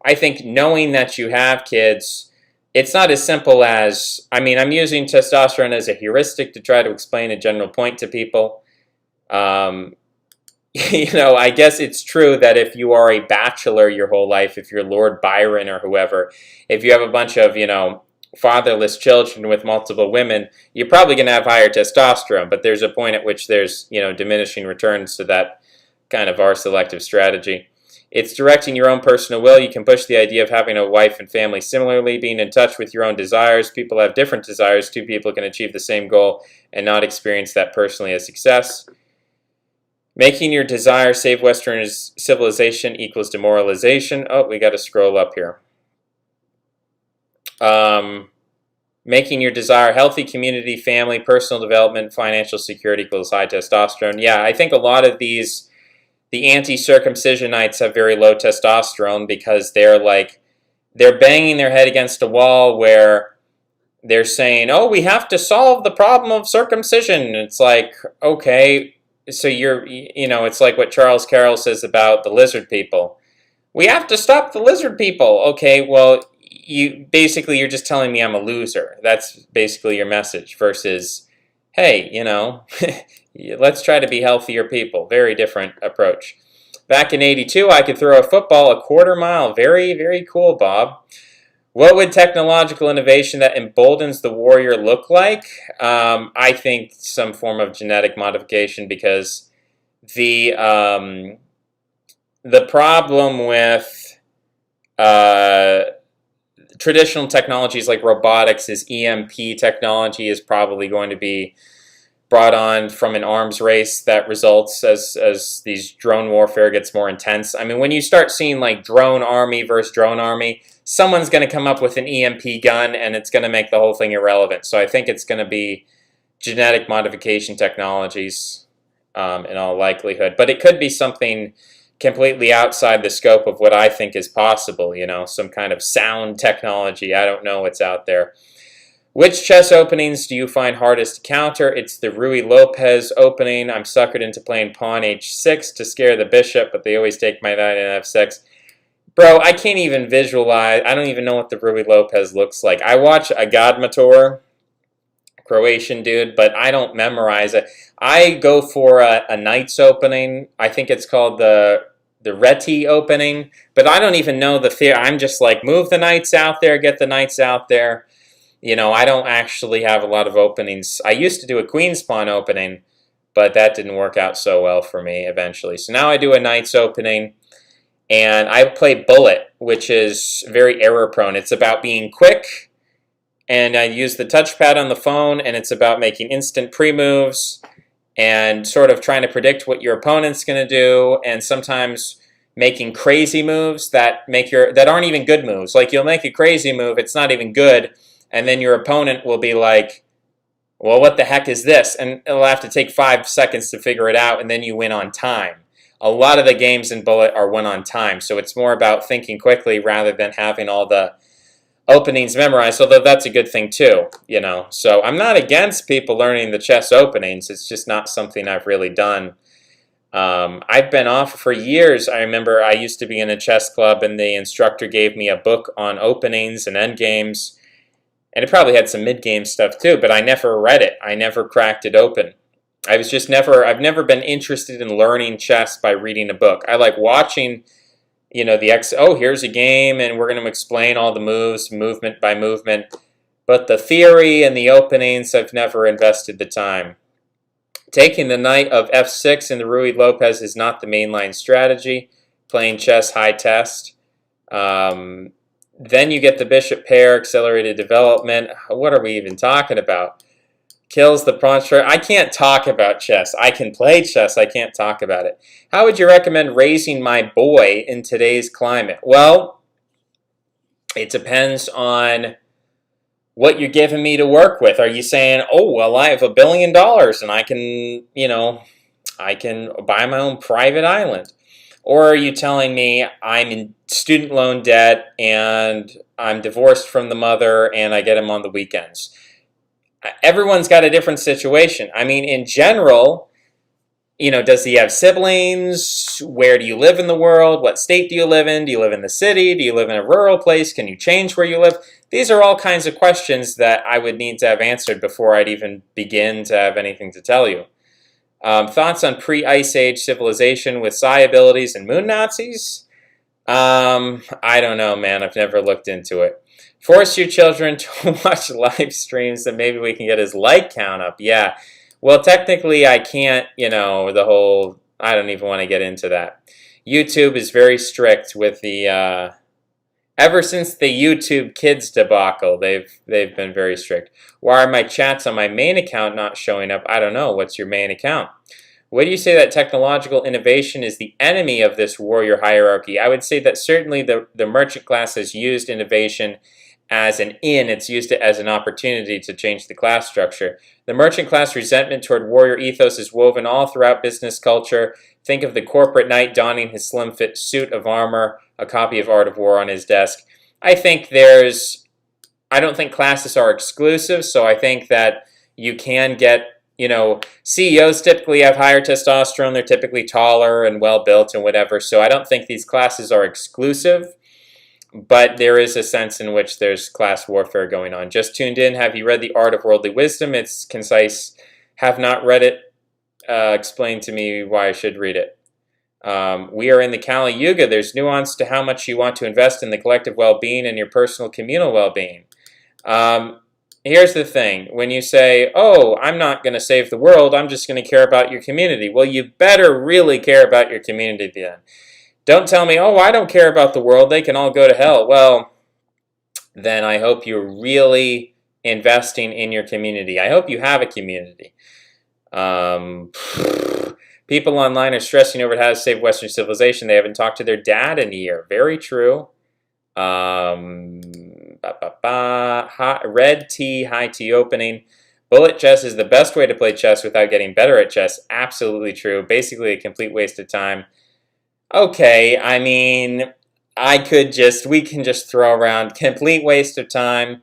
I think knowing that you have kids, it's not as simple as, I mean, I'm using testosterone as a heuristic to try to explain a general point to people. I guess it's true that if you are a bachelor your whole life, if you're Lord Byron or whoever, if you have a bunch of, fatherless children with multiple women, you're probably going to have higher testosterone. But there's a point at which there's, diminishing returns to that kind of R-selective strategy. It's directing your own personal will. You can push the idea of having a wife and family similarly, being in touch with your own desires. People have different desires. Two people can achieve the same goal and not experience that personally as success. Making your desire save Western civilization equals demoralization. Oh, we got to scroll up here. Making your desire healthy community, family, personal development, financial security equals high testosterone. Yeah, I think a lot of the anti-circumcisionites have very low testosterone because they're banging their head against a wall where they're saying, oh, we have to solve the problem of circumcision. It's like, okay, so it's like what Charles Carroll says about the lizard people. We have to stop the lizard people. Okay, well, you're just telling me I'm a loser. That's basically your message versus, hey, let's try to be healthier people. Very different approach. Back in '82, I could throw a football a quarter mile. Very, very cool, Bob. What would technological innovation that emboldens the warrior look like? I think some form of genetic modification, because the problem with traditional technologies like robotics is EMP technology is probably going to be brought on from an arms race that results as these drone warfare gets more intense. I mean, when you start seeing like drone army versus drone army, someone's going to come up with an EMP gun and it's going to make the whole thing irrelevant. So I think it's going to be genetic modification technologies in all likelihood. But it could be something completely outside the scope of what I think is possible, some kind of sound technology. I don't know what's out there. Which chess openings do you find hardest to counter? It's the Ruy Lopez opening. I'm suckered into playing pawn h6 to scare the bishop, but they always take my knight and f6. Bro, I can't even visualize. I don't even know what the Ruy Lopez looks like. I watch a Godmator, Croatian dude, but I don't memorize it. I go for a knight's opening. I think it's called the Reti opening, but I don't even know the theory. I'm just like, move the knights out there, get the knights out there. I don't actually have a lot of openings. I used to do a queen's pawn opening, but that didn't work out so well for me eventually. So now I do a knight's opening, and I play bullet, which is very error prone. It's about being quick, and I use the touchpad on the phone, and it's about making instant pre-moves and sort of trying to predict what your opponent's going to do, and sometimes making crazy moves that aren't even good moves. Like, you'll make a crazy move, it's not even good, and then your opponent will be like, well, what the heck is this? And it'll have to take 5 seconds to figure it out, and then you win on time. A lot of the games in Bullet are won on time, so it's more about thinking quickly rather than having all the openings memorized, although that's a good thing too, So I'm not against people learning the chess openings. It's just not something I've really done. I've been off for years. I remember I used to be in a chess club, and the instructor gave me a book on openings and endgames. And it probably had some mid-game stuff too, but I never read it. I never cracked it open. I've never been interested in learning chess by reading a book. I like watching, here's a game and we're going to explain all the moves, movement by movement. But the theory and the openings, I've never invested the time. Taking the knight of f6 in the Ruy Lopez is not the mainline strategy. Playing chess, high test. Then you get the bishop pair, accelerated development. What are we even talking about? Kills the pawn. I can't talk about chess. I can play chess. I can't talk about it. How would you recommend raising my boy in today's climate? Well, it depends on what you're giving me to work with. Are you saying, oh, well, I have $1 billion and I can, I can buy my own private island? Or are you telling me I'm in student loan debt and I'm divorced from the mother and I get him on the weekends? Everyone's got a different situation. I mean, in general, does he have siblings? Where do you live in the world? What state do you live in? Do you live in the city? Do you live in a rural place? Can you change where you live? These are all kinds of questions that I would need to have answered before I'd even begin to have anything to tell you. Thoughts on pre-Ice Age civilization with psi abilities and moon Nazis? I don't know, man. I've never looked into it. Force your children to watch live streams so maybe we can get his like count up. Yeah. Well, technically, I can't, I don't even want to get into that. YouTube is very strict with the, ever since the YouTube Kids debacle, they've been very strict. Why are my chats on my main account not showing up? I don't know. What's your main account? Would you say that technological innovation is the enemy of this warrior hierarchy? I would say that certainly the merchant class has used innovation as an it's used it as an opportunity to change the class structure. The merchant class resentment toward warrior ethos is woven all throughout business culture. Think of the corporate knight donning his slim fit suit of armor, a copy of Art of War on his desk. I don't think classes are exclusive, so I think that you can get, CEOs typically have higher testosterone, they're typically taller and well-built and whatever, so I don't think these classes are exclusive, but there is a sense in which there's class warfare going on. Just tuned in. Have you read The Art of Worldly Wisdom? It's concise. Have not read it. Explain to me why I should read it. We are in the Kali Yuga. There's nuance to how much you want to invest in the collective well-being and your personal communal well-being. Here's the thing. When you say, oh, I'm not going to save the world, I'm just going to care about your community. Well, you better really care about your community then. Don't tell me, oh, I don't care about the world, they can all go to hell. Well, then I hope you're really investing in your community. I hope you have a community. People online are stressing over how to save Western civilization. They haven't talked to their dad in a year. Very true. Red tea, high tea opening. Bullet chess is the best way to play chess without getting better at chess. Absolutely true. Basically a complete waste of time. Okay, I mean, we can just throw around complete waste of time.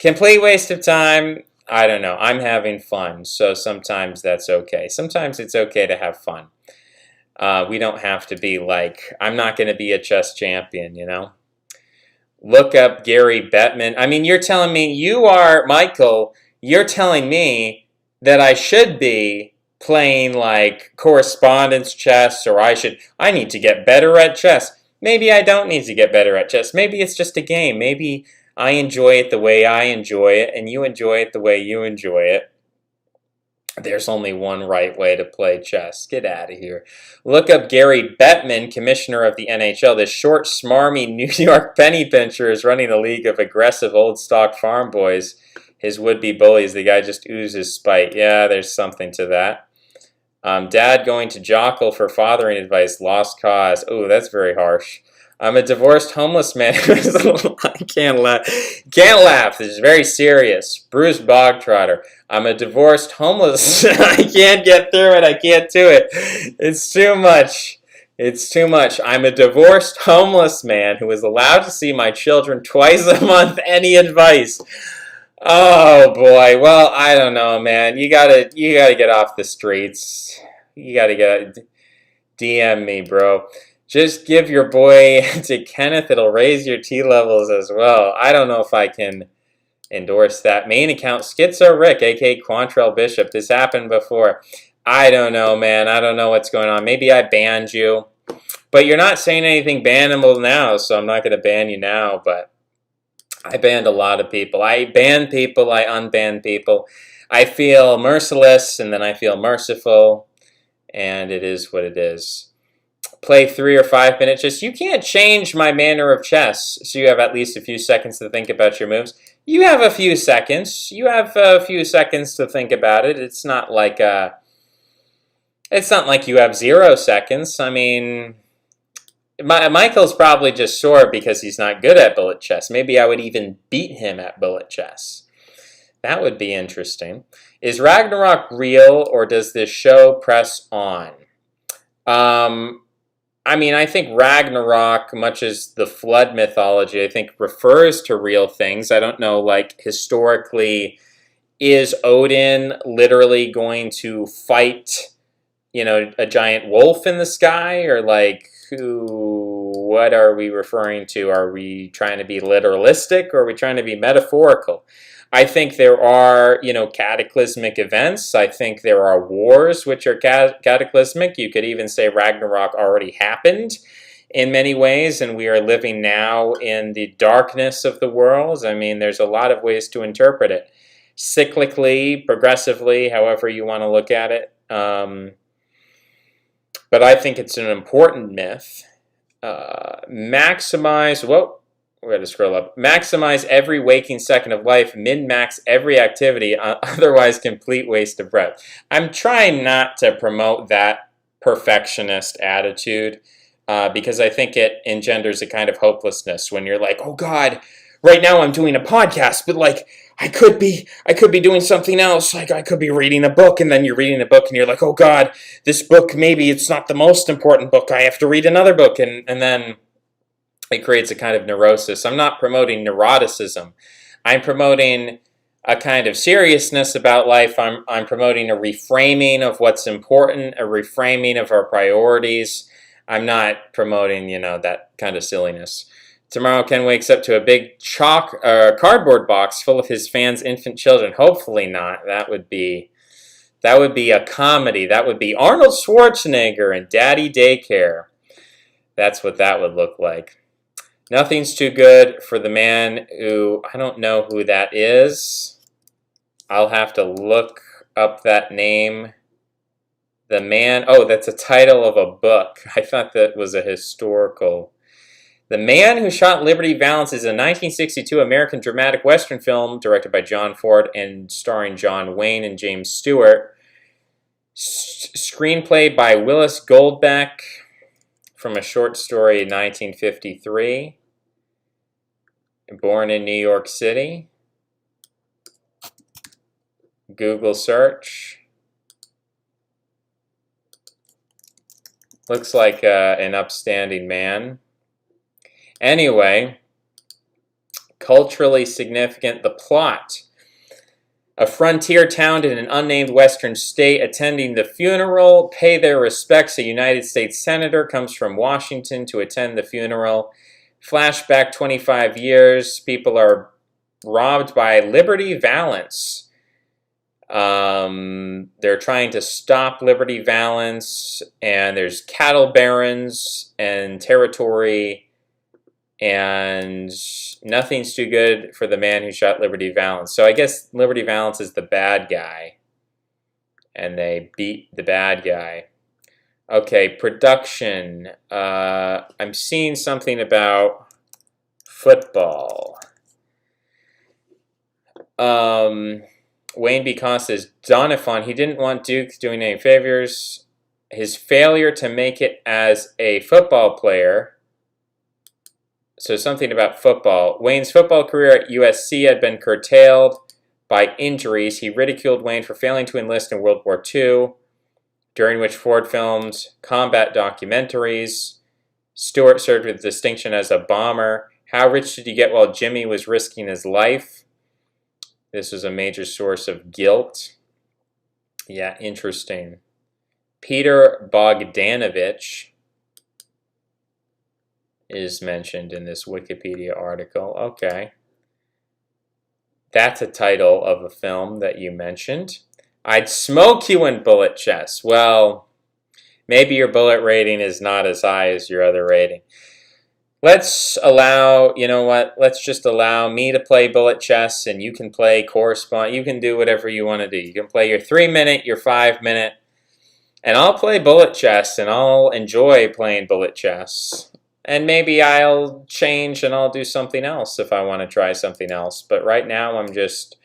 Complete waste of time. I don't know. I'm having fun, so sometimes that's okay. Sometimes it's okay to have fun. We don't have to be like, I'm not going to be a chess champion, Look up Gary Bettman. I mean, you're telling me, Michael, you're telling me that I should be playing like correspondence chess, or I need to get better at chess. Maybe I don't need to get better at chess. Maybe it's just a game. Maybe I enjoy it the way I enjoy it, and you enjoy it the way you enjoy it. There's only one right way to play chess. Get out of here. Look up Gary Bettman, commissioner of the NHL. This short, smarmy New York penny pincher is running a league of aggressive old stock farm boys. His would-be bullies. The guy just oozes spite. Yeah, there's something to that. Dad going to Jokkull for fathering advice. Lost cause. Oh, that's very harsh. I'm a divorced homeless man. I can't laugh. Can't laugh. This is very serious. Bruce Bogtrotter. I'm a divorced homeless. I can't get through it. I can't do it. It's too much. It's too much. I'm a divorced homeless man who is allowed to see my children twice a month. Any advice? Oh boy. Well, I don't know, man. You gotta get off the streets. You gotta DM me, bro. Just give your boy to Kenneth. It'll raise your T levels as well. I don't know if I can endorse that. Main account, Schizo Rick, a.k.a. Quantrell Bishop. This happened before. I don't know, man. I don't know what's going on. Maybe I banned you. But you're not saying anything bannable now, so I'm not going to ban you now. But I banned a lot of people. I ban people. I unban people. I feel merciless, and then I feel merciful. And it is what it is. Play 3 or 5 minutes. You can't change my manner of chess, so you have at least a few seconds to think about your moves. You have a few seconds. You have a few seconds to think about it. It's not like you have 0 seconds. I mean, Michael's probably just sore because he's not good at bullet chess. Maybe I would even beat him at bullet chess. That would be interesting. Is Ragnarok real, or does this show press on? I mean, I think Ragnarok, much as the flood mythology, I think refers to real things. I don't know, like, historically, is Odin literally going to fight, a giant wolf in the sky? Or, like, what are we referring to? Are we trying to be literalistic, or are we trying to be metaphorical? I think there are, cataclysmic events. I think there are wars which are cataclysmic. You could even say Ragnarok already happened in many ways, and we are living now in the darkness of the world. I mean, there's a lot of ways to interpret it. Cyclically, progressively, however you want to look at it. But I think it's an important myth. We're going to scroll up. Maximize every waking second of life, min-max every activity, otherwise complete waste of breath. I'm trying not to promote that perfectionist attitude because I think it engenders a kind of hopelessness when you're like, oh God, right now I'm doing a podcast, but like I could be doing something else. Like I could be reading a book, and then you're reading a book and you're like, oh God, this book, maybe it's not the most important book. I have to read another book, and then it creates a kind of neurosis. I'm not promoting neuroticism. I'm promoting a kind of seriousness about life. I'm promoting a reframing of what's important, a reframing of our priorities. I'm not promoting, that kind of silliness. Tomorrow Ken wakes up to a big cardboard box full of his fans' infant children. Hopefully not. That would be a comedy. That would be Arnold Schwarzenegger and Daddy Daycare. That's what that would look like. Nothing's too good for the man who, I don't know who that is. I'll have to look up that name. The man, that's a title of a book. I thought that was a historical. The Man Who Shot Liberty Valance is a 1962 American dramatic Western film directed by John Ford and starring John Wayne and James Stewart. Screenplay by Willis Goldbeck. From a short story in 1953. Born in New York City. Google search. Looks like an upstanding man. Anyway, culturally significant, the plot. A frontier town in an unnamed western state attending the funeral pay their respects. A United States senator comes from Washington to attend the funeral. Flashback 25 years. People are robbed by Liberty Valance. They're trying to stop Liberty Valance, and there's cattle barons and territory, and nothing's too good for the man who shot Liberty Valance. So I guess Liberty Valance is the bad guy, and they beat the bad guy. Okay, production. I'm seeing something about football. Wayne B. Cost says, Doniphan, he didn't want Duke doing any favors. His failure to make it as a football player. So something about football. Wayne's football career at USC had been curtailed by injuries. He ridiculed Wayne for failing to enlist in World War II, during which Ford filmed combat documentaries. Stewart served with distinction as a bomber. How rich did he get while Jimmy was risking his life? This was a major source of guilt. Yeah, interesting. Peter Bogdanovich is mentioned in this Wikipedia article. Okay. That's a title of a film that you mentioned. I'd smoke you in bullet chess. Well, maybe your bullet rating is not as high as your other rating. Let's allow, let's just allow me to play bullet chess, and you can play correspond. You can do whatever you want to do. You can play your 3-minute, your 5-minute, and I'll play bullet chess, and I'll enjoy playing bullet chess. And maybe I'll change and I'll do something else if I want to try something else. But right now I'm just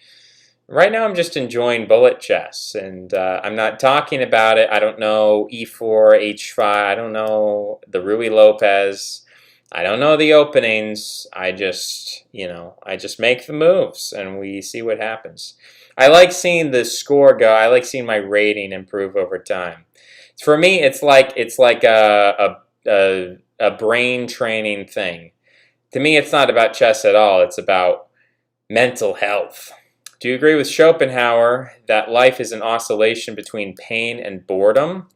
enjoying bullet chess, and I'm not talking about it. I don't know E4, H5. I don't know the Rui Lopez. I don't know the openings. I just make the moves, and we see what happens. I like seeing the score go. I like seeing my rating improve over time. For me, it's like a brain training thing. To me, it's not about chess at all. It's about mental health. Do you agree with Schopenhauer that life is an oscillation between pain and boredom?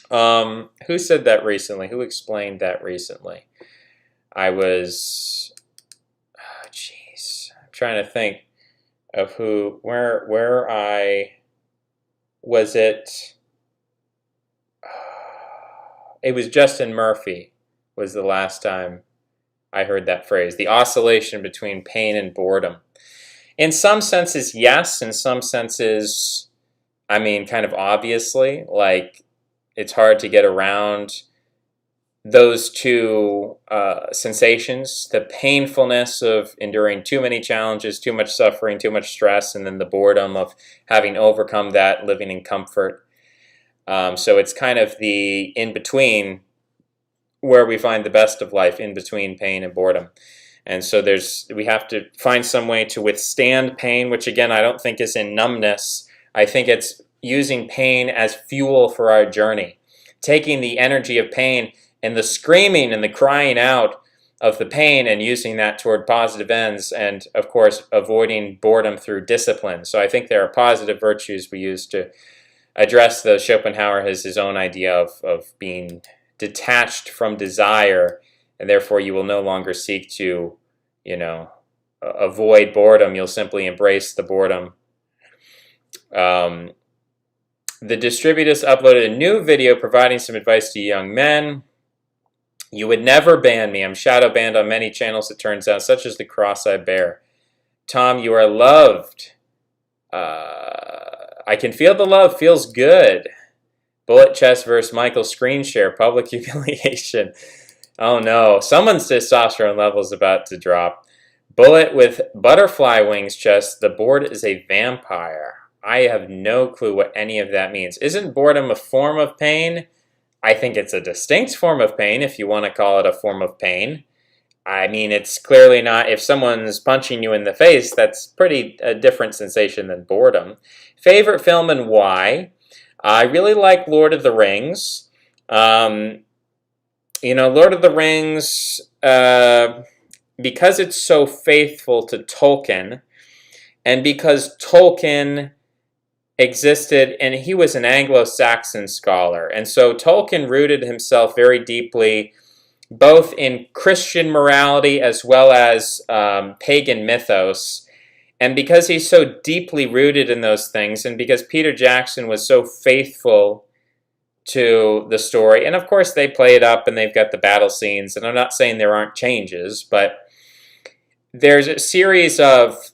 Who said that recently? Who explained that recently? I was, oh, jeez, I'm trying to think of where I, was it, it was Justin Murphy was the last time I heard that phrase, the oscillation between pain and boredom. In some senses, yes. In some senses, I mean, kind of obviously, like it's hard to get around those two sensations, the painfulness of enduring too many challenges, too much suffering, too much stress, and then the boredom of having overcome that, living in comfort. So it's kind of the in-between where we find the best of life, in between pain and boredom. And so we have to find some way to withstand pain, which again, I don't think is in numbness. I think it's using pain as fuel for our journey, taking the energy of pain and the screaming and the crying out of the pain and using that toward positive ends, and of course, avoiding boredom through discipline. So I think there are positive virtues we use to address the Schopenhauer has his own idea of being detached from desire, and therefore you will no longer seek to, avoid boredom. You'll simply embrace the boredom. The Distributist uploaded a new video providing some advice to young men. You would never ban me. I'm shadow banned on many channels, it turns out, such as the Cross I Bear. Tom, you are loved. I can feel the love. Feels good. Bullet chess versus Michael screen share. Public humiliation. Oh no. Someone's testosterone level is about to drop. Bullet with butterfly wings chess. The board is a vampire. I have no clue what any of that means. Isn't boredom a form of pain? I think it's a distinct form of pain, if you want to call it a form of pain. I mean, it's clearly not, if someone's punching you in the face, that's pretty a different sensation than boredom. Favorite film and why? I really like Lord of the Rings. Lord of the Rings, because it's so faithful to Tolkien, and because Tolkien existed, and he was an Anglo-Saxon scholar, and so Tolkien rooted himself very deeply both in Christian morality as well as pagan mythos. And because he's so deeply rooted in those things, and because Peter Jackson was so faithful to the story, and of course they play it up and they've got the battle scenes, and I'm not saying there aren't changes, but there's a series of,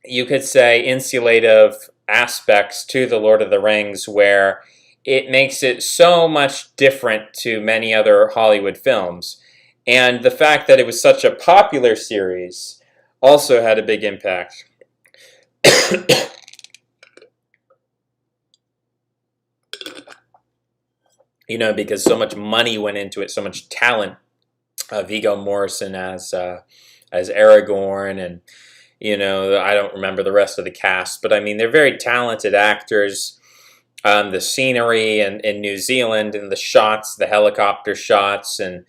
you could say, insulative aspects to The Lord of the Rings where it makes it so much different to many other Hollywood films. And the fact that it was such a popular series also had a big impact. Because so much money went into it, so much talent. Viggo Mortensen as Aragorn, and I don't remember the rest of the cast, but I mean, they're very talented actors. The scenery in New Zealand, and the shots, the helicopter shots, and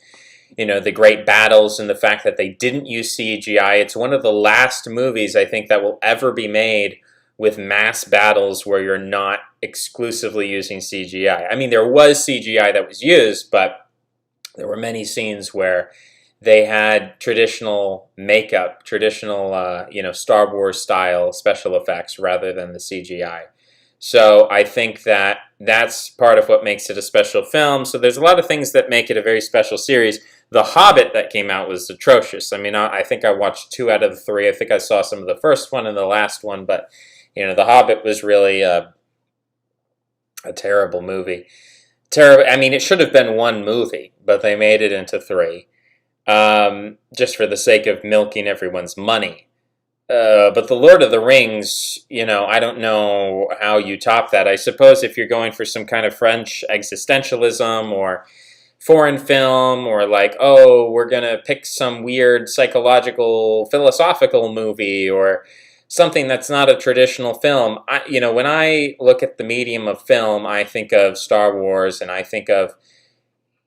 the great battles, and the fact that they didn't use CGI. It's one of the last movies, I think, that will ever be made with mass battles where you're not exclusively using CGI. I mean, there was CGI that was used, but there were many scenes where they had traditional makeup, traditional, Star Wars style special effects rather than the CGI. So I think that that's part of what makes it a special film. So there's a lot of things that make it a very special series. The Hobbit that came out was atrocious. I mean, I think I watched 2 out of the 3. I think I saw some of the first one and the last one, but The Hobbit was really a terrible movie. terrible. I mean, it should have been one movie, but they made it into three, just for the sake of milking everyone's money. But the Lord of the Rings, I don't know how you top that. I suppose if you're going for some kind of French existentialism or foreign film, or like, oh, we're going to pick some weird psychological, philosophical movie, or something that's not a traditional film. When I look at the medium of film, I think of Star Wars, and I think of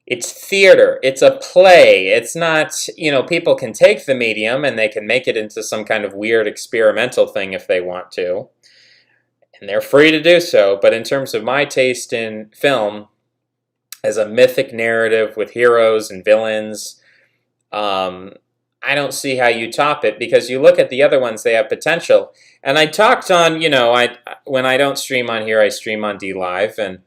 it's theater. It's a play. It's not, people can take the medium and they can make it into some kind of weird experimental thing if they want to. And they're free to do so. But in terms of my taste in film, as a mythic narrative with heroes and villains, I don't see how you top it, because you look at the other ones, they have potential. And I talked on, when I don't stream on here, I stream on DLive. And,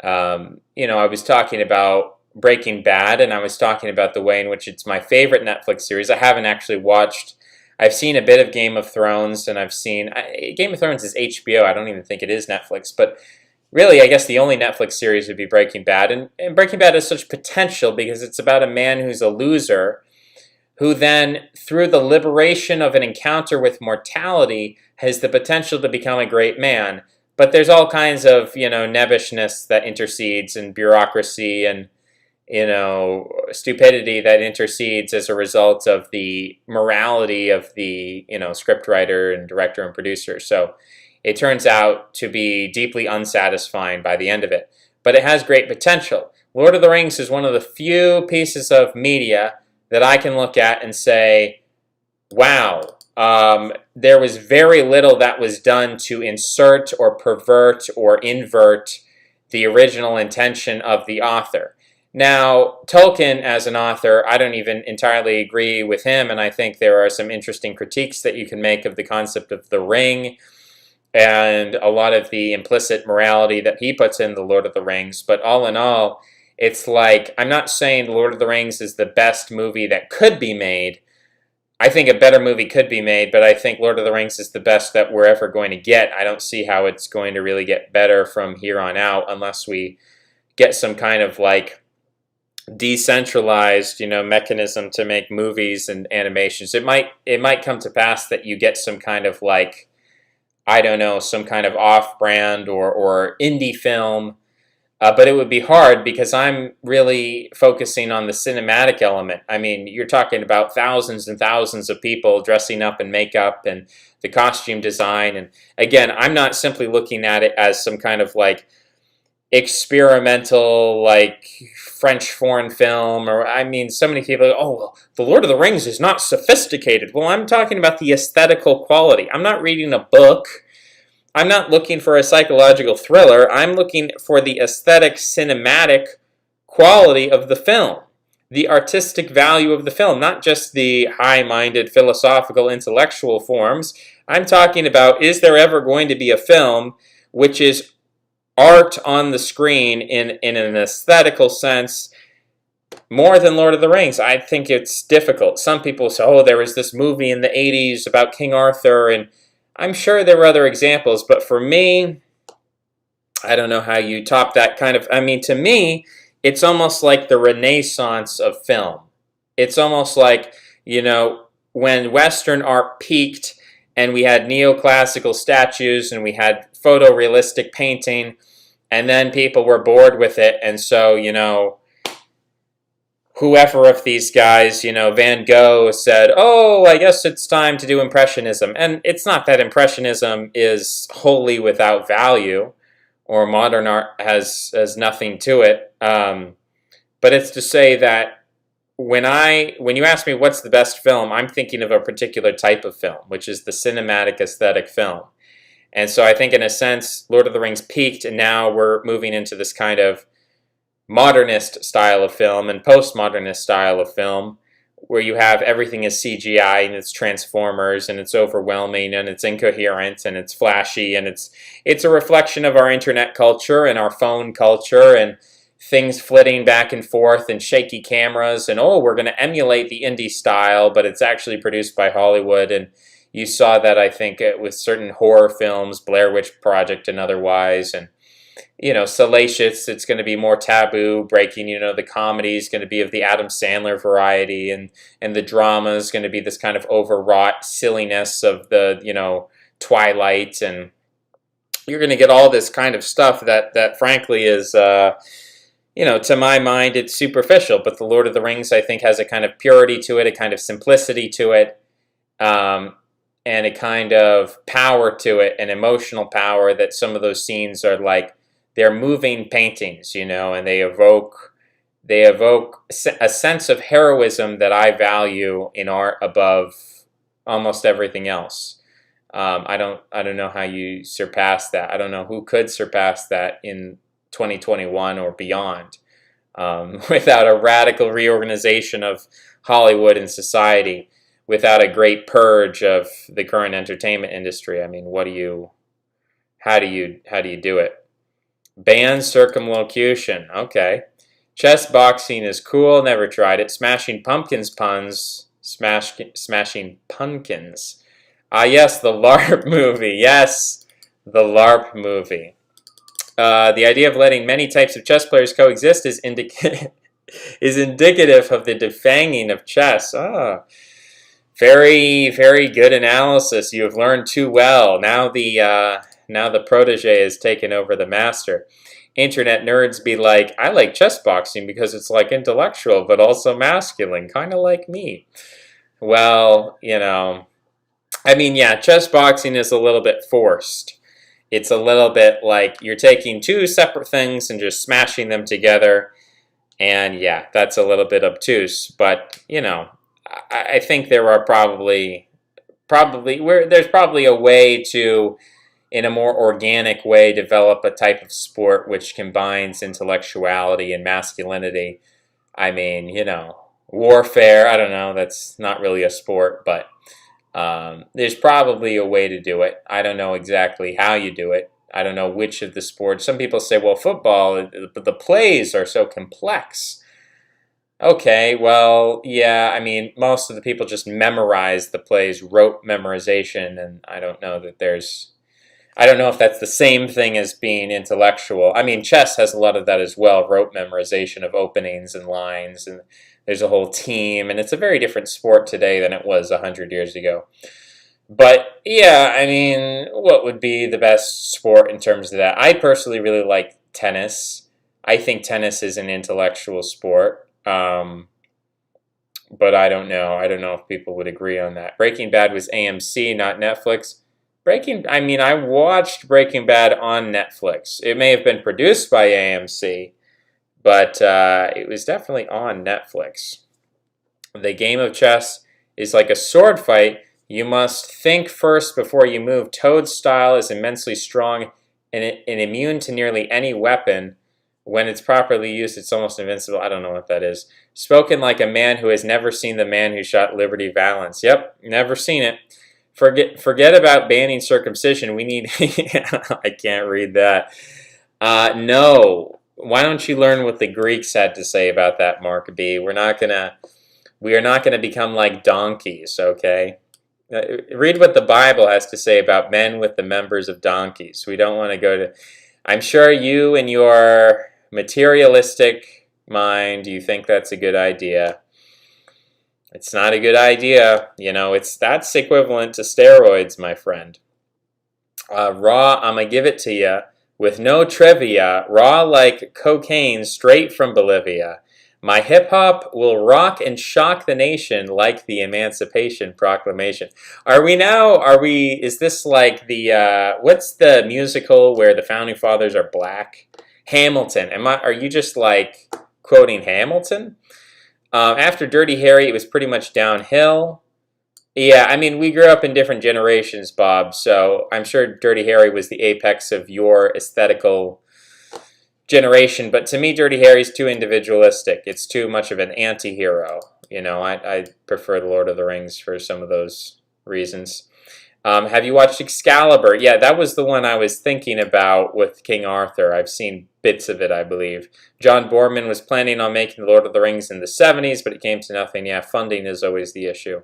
I was talking about Breaking Bad, and I was talking about the way in which it's my favorite Netflix series. I haven't actually watched, I've seen a bit of Game of Thrones, and I've seen, Game of Thrones is HBO, I don't even think it is Netflix, but really, I guess the only Netflix series would be Breaking Bad, and Breaking Bad has such potential because it's about a man who's a loser, who then, through the liberation of an encounter with mortality, has the potential to become a great man. But there's all kinds of, nebbishness that intercedes, and bureaucracy, and stupidity that intercedes as a result of the morality of the, scriptwriter and director and producer. So it turns out to be deeply unsatisfying by the end of it. But it has great potential. Lord of the Rings is one of the few pieces of media that I can look at and say, wow, there was very little that was done to insert or pervert or invert the original intention of the author. Now, Tolkien as an author, I don't even entirely agree with him, and I think there are some interesting critiques that you can make of the concept of the ring and a lot of the implicit morality that he puts in The Lord of the Rings. But all in all, it's like, I'm not saying The Lord of the Rings is the best movie that could be made. I think a better movie could be made, but I think Lord of the Rings is the best that we're ever going to get. I don't see how it's going to really get better from here on out unless we get some kind of like decentralized, mechanism to make movies and animations. It might come to pass that you get some kind of like, I don't know, some kind of off-brand or indie film, but it would be hard because I'm really focusing on the cinematic element. I mean, you're talking about thousands and thousands of people dressing up in makeup and the costume design. And again, I'm not simply looking at it as some kind of like experimental, like French foreign film, or I mean, so many people, oh, well, The Lord of the Rings is not sophisticated. Well, I'm talking about the aesthetical quality. I'm not reading a book. I'm not looking for a psychological thriller. I'm looking for the aesthetic, cinematic quality of the film, the artistic value of the film, not just the high-minded, philosophical, intellectual forms. I'm talking about, is there ever going to be a film which is art on the screen in an aesthetical sense more than Lord of the Rings? I think it's difficult. Some people say, oh, there was this movie in the 80s about King Arthur, and I'm sure there were other examples, but for me, I don't know how you top that kind of, I mean, to me, it's almost like the renaissance of film. It's almost like, when Western art peaked and we had neoclassical statues and we had photorealistic painting, and then people were bored with it, and so, whoever of these guys, Van Gogh said, oh, I guess it's time to do Impressionism. And it's not that Impressionism is wholly without value, or modern art has nothing to it. But it's to say that when you ask me what's the best film, I'm thinking of a particular type of film, which is the cinematic aesthetic film. And so I think in a sense, Lord of the Rings peaked, and now we're moving into this kind of modernist style of film and postmodernist style of film, where you have everything is CGI and it's Transformers and it's overwhelming and it's incoherent and it's flashy, and it's a reflection of our internet culture and our phone culture and things flitting back and forth and shaky cameras, and oh, we're going to emulate the indie style, but it's actually produced by Hollywood. And you saw that, I think, with certain horror films, Blair Witch Project and otherwise. And salacious. It's going to be more taboo, breaking. The comedy is going to be of the Adam Sandler variety, and the drama is going to be this kind of overwrought silliness of the, Twilight, and you're going to get all this kind of stuff that frankly is, to my mind, it's superficial. But the Lord of the Rings, I think, has a kind of purity to it, a kind of simplicity to it, and a kind of power to it, an emotional power that some of those scenes are like, they're moving paintings, and they evoke a sense of heroism that I value in art above almost everything else. I don't know how you surpass that. I don't know who could surpass that in 2021 or beyond, without a radical reorganization of Hollywood and society, without a great purge of the current entertainment industry. I mean, how do you do it? Ban circumlocution. Okay. Chess boxing is cool. Never tried it. Smashing pumpkins puns. Smashing pumpkins. Yes, the LARP movie. Yes, the LARP movie. The idea of letting many types of chess players coexist is indicative of the defanging of chess. Very, very good analysis. You have learned too well. Now the protege has taken over the master. Internet nerds be like, I like chess boxing because it's like intellectual but also masculine, kind of like me. Well, I mean, yeah, chess boxing is a little bit forced. It's a little bit like you're taking two separate things and just smashing them together. And yeah, that's a little bit obtuse. But, I think there are there's probably a way to, in a more organic way, develop a type of sport which combines intellectuality and masculinity. I mean, warfare, I don't know, that's not really a sport, but there's probably a way to do it. I don't know exactly how you do it. I don't know which of the sports. Some people say, well, football, the plays are so complex. Okay, well, yeah, I mean, most of the people just memorize the plays, rote memorization, and I don't know if that's the same thing as being intellectual. I mean, chess has a lot of that as well, rote memorization of openings and lines, and there's a whole team, and it's a very different sport today than it was 100 years ago. But, yeah, I mean, what would be the best sport in terms of that? I personally really like tennis. I think tennis is an intellectual sport. But I don't know. I don't know if people would agree on that. Breaking Bad was AMC, not Netflix. I watched Breaking Bad on Netflix. It may have been produced by AMC, but it was definitely on Netflix. The game of chess is like a sword fight. You must think first before you move. Toad's style is immensely strong and immune to nearly any weapon. When it's properly used, it's almost invincible. I don't know what that is. Spoken like a man who has never seen The Man Who Shot Liberty Valance. Yep, never seen it. Forget about banning circumcision. We need... I can't read that. No. Why don't you learn what the Greeks had to say about that, Mark B? We are not gonna become like donkeys, okay? Read what the Bible has to say about men with the members of donkeys. We don't want to go to... I'm sure you and your materialistic mind, you think that's a good idea. It's not a good idea. That's equivalent to steroids, my friend. Raw, I'm going to give it to you with no trivia. Raw like cocaine straight from Bolivia. My hip-hop will rock and shock the nation like the Emancipation Proclamation. Is this like the, what's the musical where the Founding Fathers are black? Hamilton. Are you just like quoting Hamilton? After Dirty Harry, it was pretty much downhill. Yeah, I mean, we grew up in different generations, Bob, so I'm sure Dirty Harry was the apex of your aesthetical generation, but to me, Dirty Harry's too individualistic. It's too much of an anti-hero. I prefer The Lord of the Rings for some of those reasons. Have you watched Excalibur? Yeah, that was the one I was thinking about with King Arthur. I've seen bits of it, I believe. John Boorman was planning on making The Lord of the Rings in the 70s, but it came to nothing. Yeah, funding is always the issue.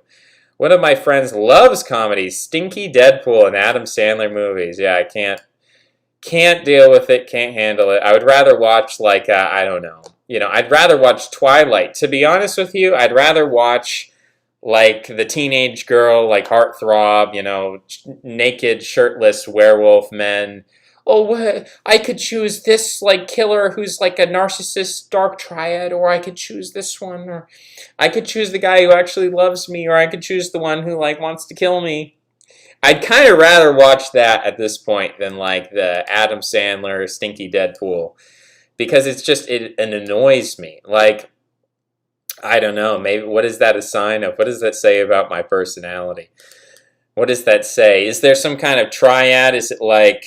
One of my friends loves comedies, Stinky Deadpool and Adam Sandler movies. Yeah, I Can't deal with it, can't handle it. I would rather watch, like, I don't know. I'd rather watch Twilight. To be honest with you, I'd rather watch, like, the teenage girl, like, heartthrob, naked, shirtless werewolf men. Oh, I could choose this, like, killer who's, like, a narcissist dark triad, or I could choose this one, or I could choose the guy who actually loves me, or I could choose the one who, like, wants to kill me. I'd kind of rather watch that at this point than, like, the Adam Sandler stinky Deadpool, because it annoys me. Like, I don't know, maybe, what is that a sign of? What does that say about my personality? What does that say? Is there some kind of triad? Is it like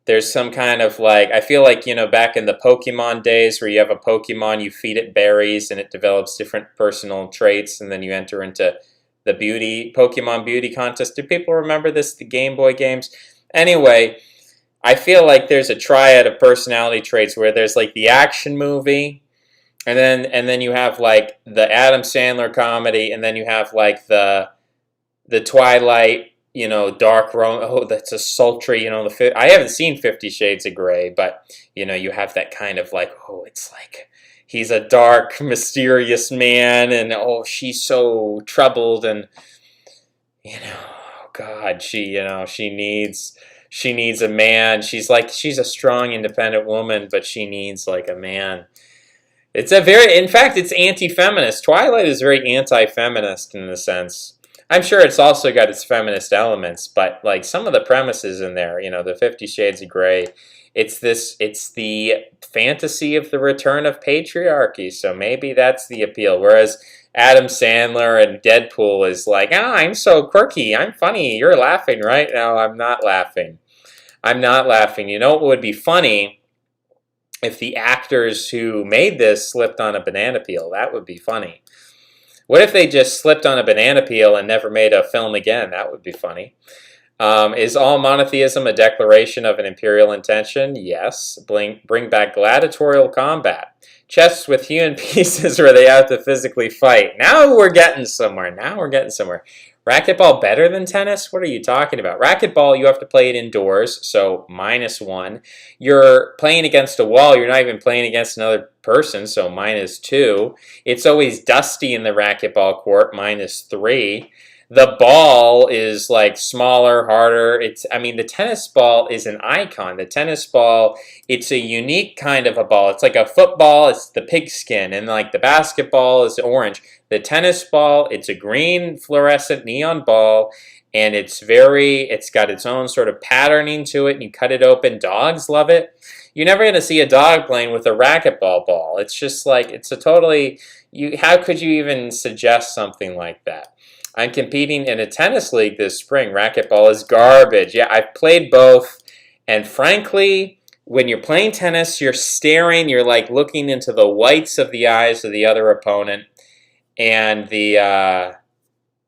there's some kind of, like, I feel like, back in the Pokemon days where you have a Pokemon, you feed it berries and it develops different personal traits, and then you enter into the Pokemon beauty contest. Do people remember this, the Game Boy games? Anyway, I feel like there's a triad of personality traits where there's, like, the action movie, and then you have, like, the Adam Sandler comedy, and then you have, like, the Twilight, dark rom. Oh, that's a sultry, I haven't seen 50 Shades of Grey, but you have that kind of, like, oh, it's like he's a dark, mysterious man, and oh, she's so troubled, and God, she needs a man. She's a strong, independent woman, but she needs, like, a man. In fact, it's anti-feminist. Twilight is very anti-feminist in a sense. I'm sure it's also got its feminist elements, but, like, some of the premises in there, the 50 Shades of Grey, it's the fantasy of the return of patriarchy, so maybe that's the appeal. Whereas Adam Sandler and Deadpool is like, I'm so quirky, I'm funny, you're laughing, right? No, I'm not laughing. I'm not laughing. You know what would be funny? If the actors who made this slipped on a banana peel. That would be funny. What if they just slipped on a banana peel and never made a film again? That would be funny. Is all monotheism a declaration of an imperial intention? Yes. Bring back gladiatorial combat. Chests with human pieces where they have to physically fight. Now we're getting somewhere. Racquetball better than tennis? What are you talking about? Racquetball, you have to play it indoors, so -1. You're playing against a wall. You're not even playing against another person, so -2. It's always dusty in the racquetball court, -3. The ball is, like, smaller, harder. The tennis ball is an icon. The tennis ball, it's a unique kind of a ball. It's like a football, it's the pigskin, and, like, the basketball is orange. The tennis ball, it's a green fluorescent neon ball, and it's got its own sort of patterning to it, and you cut it open. Dogs love it. You're never going to see a dog playing with a racquetball ball. It's just like, how could you even suggest something like that? I'm competing in a tennis league this spring. Racquetball is garbage. Yeah, I've played both, and frankly, when you're playing tennis, you're staring, you're, like, looking into the whites of the eyes of the other opponent, and the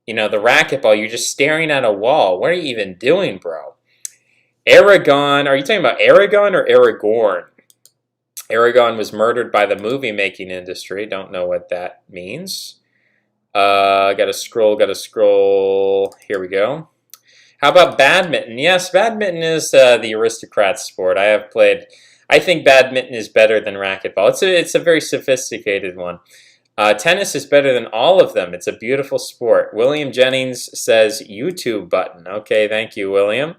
racquetball, you're just staring at a wall. What are you even doing, bro? Aragon, are you talking about Aragon or Aragorn? Aragon was murdered by the movie-making industry. Don't know what that means. Gotta scroll. Here we go. How about badminton? Yes, badminton is the aristocrat's sport. I think badminton is better than racquetball. It's a very sophisticated one. Tennis is better than all of them. It's a beautiful sport. William Jennings says YouTube button. Okay, thank you, William.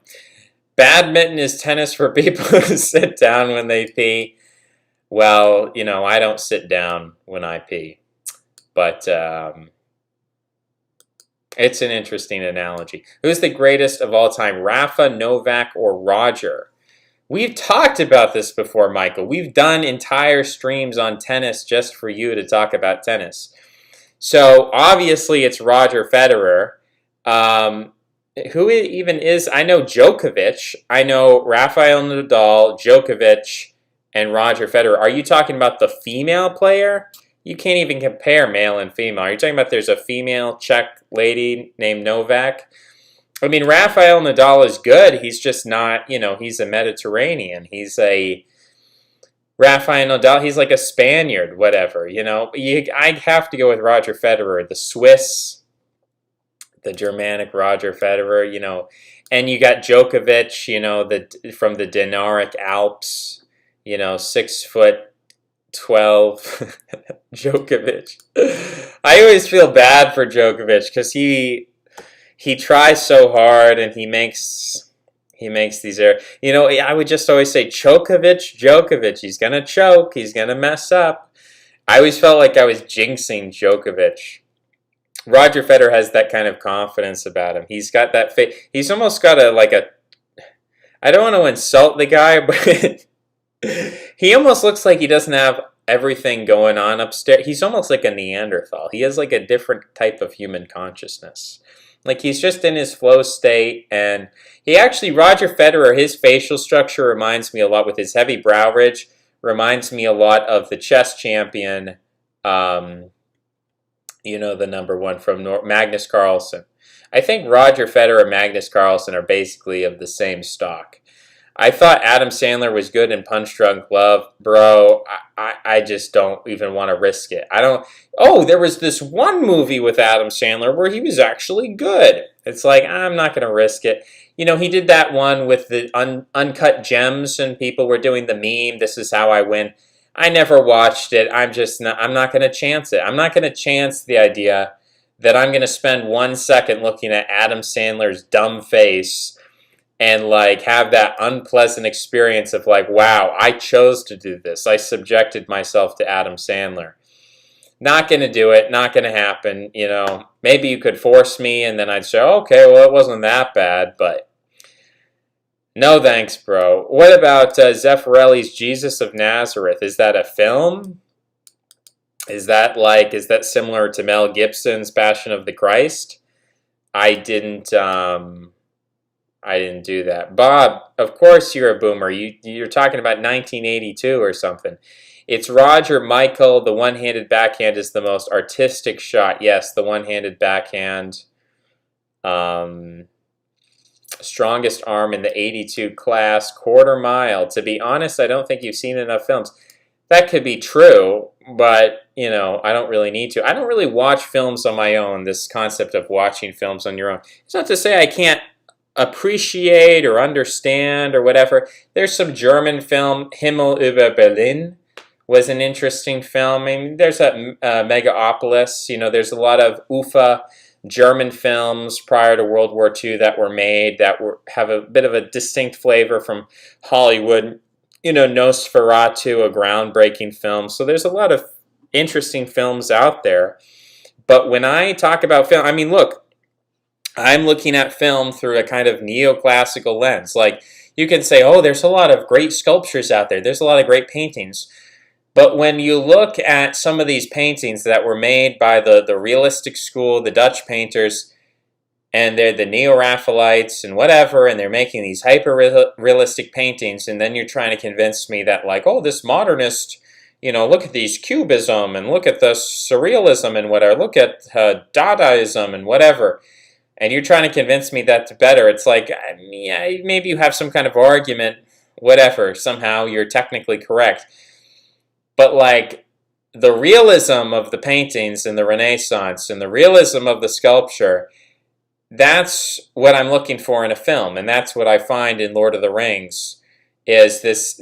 Badminton is tennis for people who sit down when they pee. Well, I don't sit down when I pee. But it's an interesting analogy. Who's the greatest of all time, Rafa, Novak, or Roger? We've talked about this before, Michael. We've done entire streams on tennis just for you to talk about tennis. So, obviously, it's Roger Federer. Who even is? I know Djokovic. I know Rafael Nadal, Djokovic, and Roger Federer. Are you talking about the female player? You can't even compare male and female. Are you talking about there's a female Czech lady named Novak? I mean, Rafael Nadal is good. He's just not, he's a Mediterranean. Rafael Nadal, he's like a Spaniard, whatever, I have to go with Roger Federer, the Swiss, the Germanic Roger Federer, And you got Djokovic, from the Dinaric Alps, 6'12" Djokovic. I always feel bad for Djokovic because he tries so hard and he makes these errors. I would just always say Djokovic. He's gonna choke. He's gonna mess up. I always felt like I was jinxing Djokovic. Roger Federer has that kind of confidence about him. He's got that faith. He's almost got I don't want to insult the guy, but he almost looks like he doesn't have everything going on upstairs. He's almost like a Neanderthal. He has like a different type of human consciousness. Like he's just in his flow state, and Roger Federer, his facial structure reminds me a lot, with his heavy brow ridge, reminds me a lot of the chess champion, the number one from Magnus Carlsen. I think Roger Federer and Magnus Carlsen are basically of the same stock. I thought Adam Sandler was good in Punch Drunk Love. Bro, I just don't even want to risk it. There was this one movie with Adam Sandler where he was actually good. It's like, I'm not going to risk it. He did that one with the Uncut Gems, and people were doing the meme, "This is how I win." I never watched it. I'm not going to chance it. I'm not going to chance the idea that I'm going to spend 1 second looking at Adam Sandler's dumb face and have that unpleasant experience of wow, I chose to do this. I subjected myself to Adam Sandler. Not going to do it. Not going to happen. Maybe you could force me, and then I'd say, okay, well, it wasn't that bad, but no thanks, bro. What about Zeffirelli's Jesus of Nazareth? Is that a film? Is that similar to Mel Gibson's Passion of the Christ? I didn't do that. Bob, of course you're a boomer. You're talking about 1982 or something. It's Roger Michael. The one-handed backhand is the most artistic shot. Yes, the one-handed backhand. Strongest arm in the 82 class. Quarter mile. To be honest, I don't think you've seen enough films. That could be true, but, I don't really need to. I don't really watch films on my own, this concept of watching films on your own. It's not to say I can't appreciate or understand or whatever. There's some German film, Himmel über Berlin, was an interesting film. I mean, there's a Megapolis. There's a lot of UFA German films prior to World War II that were made that have a bit of a distinct flavor from Hollywood. Nosferatu, a groundbreaking film. So there's a lot of interesting films out there. But when I talk about film, look, I'm looking at film through a kind of neoclassical lens. You can say, there's a lot of great sculptures out there. There's a lot of great paintings. But when you look at some of these paintings that were made by the realistic school, the Dutch painters, and they're the Neo-Raphaelites and whatever, and they're making these hyper-realistic paintings, and then you're trying to convince me that this modernist, look at these cubism, and look at the surrealism and whatever, look at Dadaism and whatever, and you're trying to convince me that's better. It's maybe you have some kind of argument, whatever, somehow you're technically correct. But the realism of the paintings in the Renaissance and the realism of the sculpture, that's what I'm looking for in a film, and that's what I find in Lord of the Rings. It's this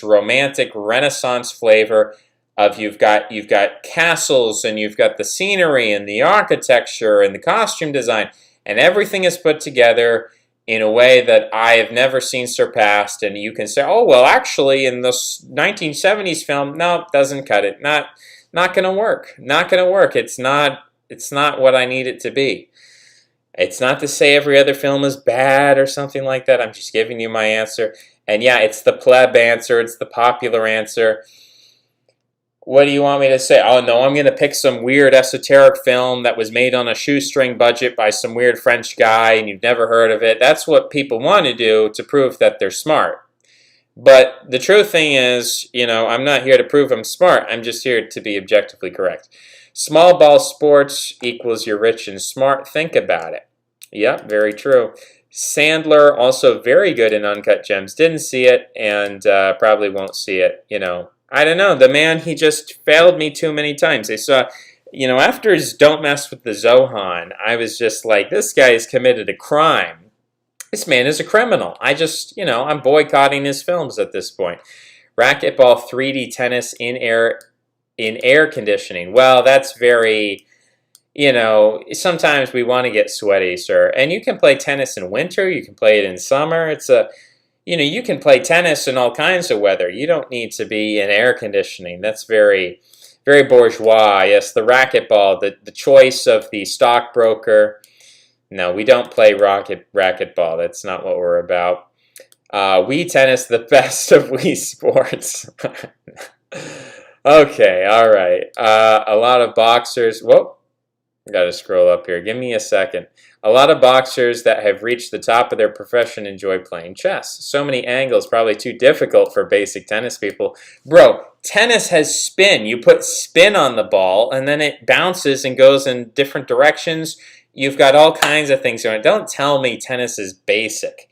romantic Renaissance flavor of you've got castles, and you've got the scenery and the architecture and the costume design, and everything is put together in a way that I have never seen surpassed. And you can say, actually in this 1970s film, no, doesn't cut it. Not going to work. Not going to work. It's not what I need it to be. It's not to say every other film is bad or something like that. I'm just giving you my answer. And yeah, it's the pleb answer. It's the popular answer. What do you want me to say? Oh, no, I'm going to pick some weird esoteric film that was made on a shoestring budget by some weird French guy and you've never heard of it. That's what people want to do to prove that they're smart. But the true thing is, I'm not here to prove I'm smart. I'm just here to be objectively correct. Small ball sports equals you're rich and smart. Think about it. Yep, very true. Sandler, also very good in Uncut Gems. Didn't see it and probably won't see it, I don't know. The man, he just failed me too many times. After his Don't Mess with the Zohan, I was just like, this guy has committed a crime. This man is a criminal. I'm boycotting his films at this point. Racquetball 3D tennis in air conditioning. Well, that's very, sometimes we want to get sweaty, sir. And you can play tennis in winter. You can play it in summer. You can play tennis in all kinds of weather. You don't need to be in air conditioning. That's very, very bourgeois. Yes, the racquetball, the choice of the stockbroker. No, we don't play racquetball. That's not what we're about. Wii tennis, the best of Wii sports. Okay, all right. A lot of boxers. Whoa, got to scroll up here. Give me a second. A lot of boxers that have reached the top of their profession enjoy playing chess. So many angles, probably too difficult for basic tennis people. Bro, tennis has spin. You put spin on the ball, and then it bounces and goes in different directions. You've got all kinds of things going on. Don't tell me tennis is basic.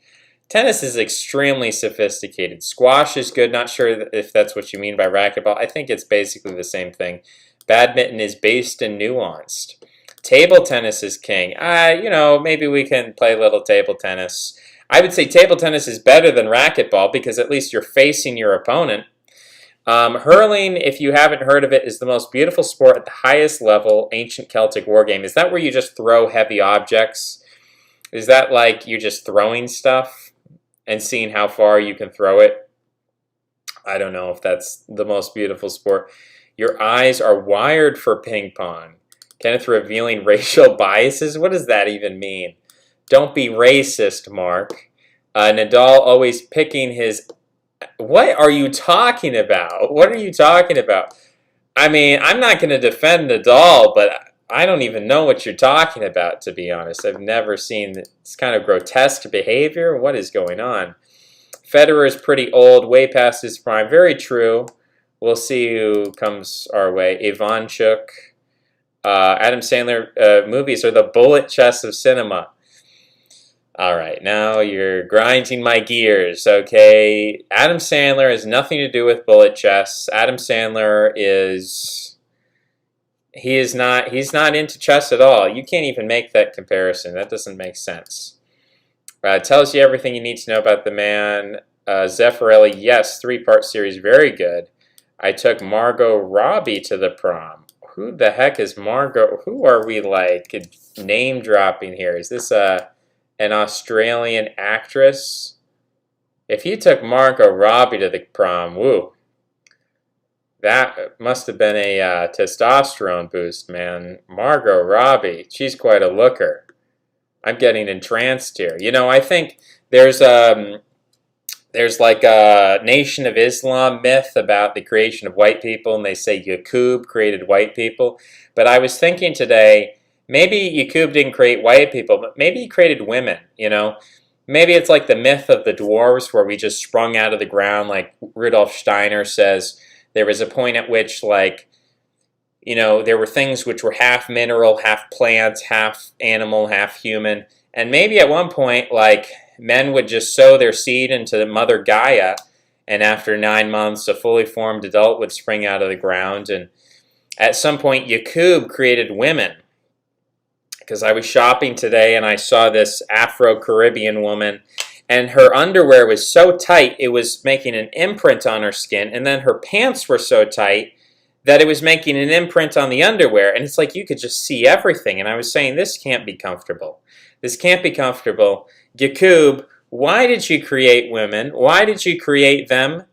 Tennis is extremely sophisticated. Squash is good. Not sure if that's what you mean by racquetball. I think it's basically the same thing. Badminton is based and nuanced. Table tennis is king. Maybe we can play a little table tennis. I would say table tennis is better than racquetball because at least you're facing your opponent. Hurling, if you haven't heard of it, is the most beautiful sport at the highest level, ancient Celtic war game. Is that where you just throw heavy objects? Is that like you're just throwing stuff and seeing how far you can throw it? I don't know if that's the most beautiful sport. Your eyes are wired for ping pong. Kenneth revealing racial biases? What does that even mean? Don't be racist, Mark. Nadal always picking his... What are you talking about? What are you talking about? I mean, I'm not going to defend Nadal, but I don't even know what you're talking about, to be honest. I've never seen this kind of grotesque behavior. What is going on? Federer is pretty old, way past his prime. Very true. We'll see who comes our way. Ivanchuk. Adam Sandler movies are the bullet chess of cinema. All right, now you're grinding my gears, okay? Adam Sandler has nothing to do with bullet chess. Adam Sandler he's not into chess at all. You can't even make that comparison. That doesn't make sense. Tells you everything you need to know about the man. Zeffirelli, yes, 3-part series, very good. I took Margot Robbie to the prom. Who the heck is Margot? Who are we like name dropping here? Is this an Australian actress? If you took Margot Robbie to the prom, woo. That must have been a testosterone boost, man. Margot Robbie, she's quite a looker. I'm getting entranced here. I think there's like a Nation of Islam myth about the creation of white people, and they say Jokkull created white people. But I was thinking today, maybe Jokkull didn't create white people, but maybe he created women, Maybe it's like the myth of the dwarves where we just sprung out of the ground, like Rudolf Steiner says. There was a point at which, there were things which were half mineral, half plant, half animal, half human. And maybe at one point, men would just sow their seed into the mother Gaia, and after 9 months, a fully formed adult would spring out of the ground. And at some point, Jokkull created women. Because I was shopping today, and I saw this Afro-Caribbean woman, and her underwear was so tight, it was making an imprint on her skin, and then her pants were so tight that it was making an imprint on the underwear, and it's like you could just see everything. And I was saying, this can't be comfortable. This can't be comfortable. Jokkull, why did you create women? Why did you create them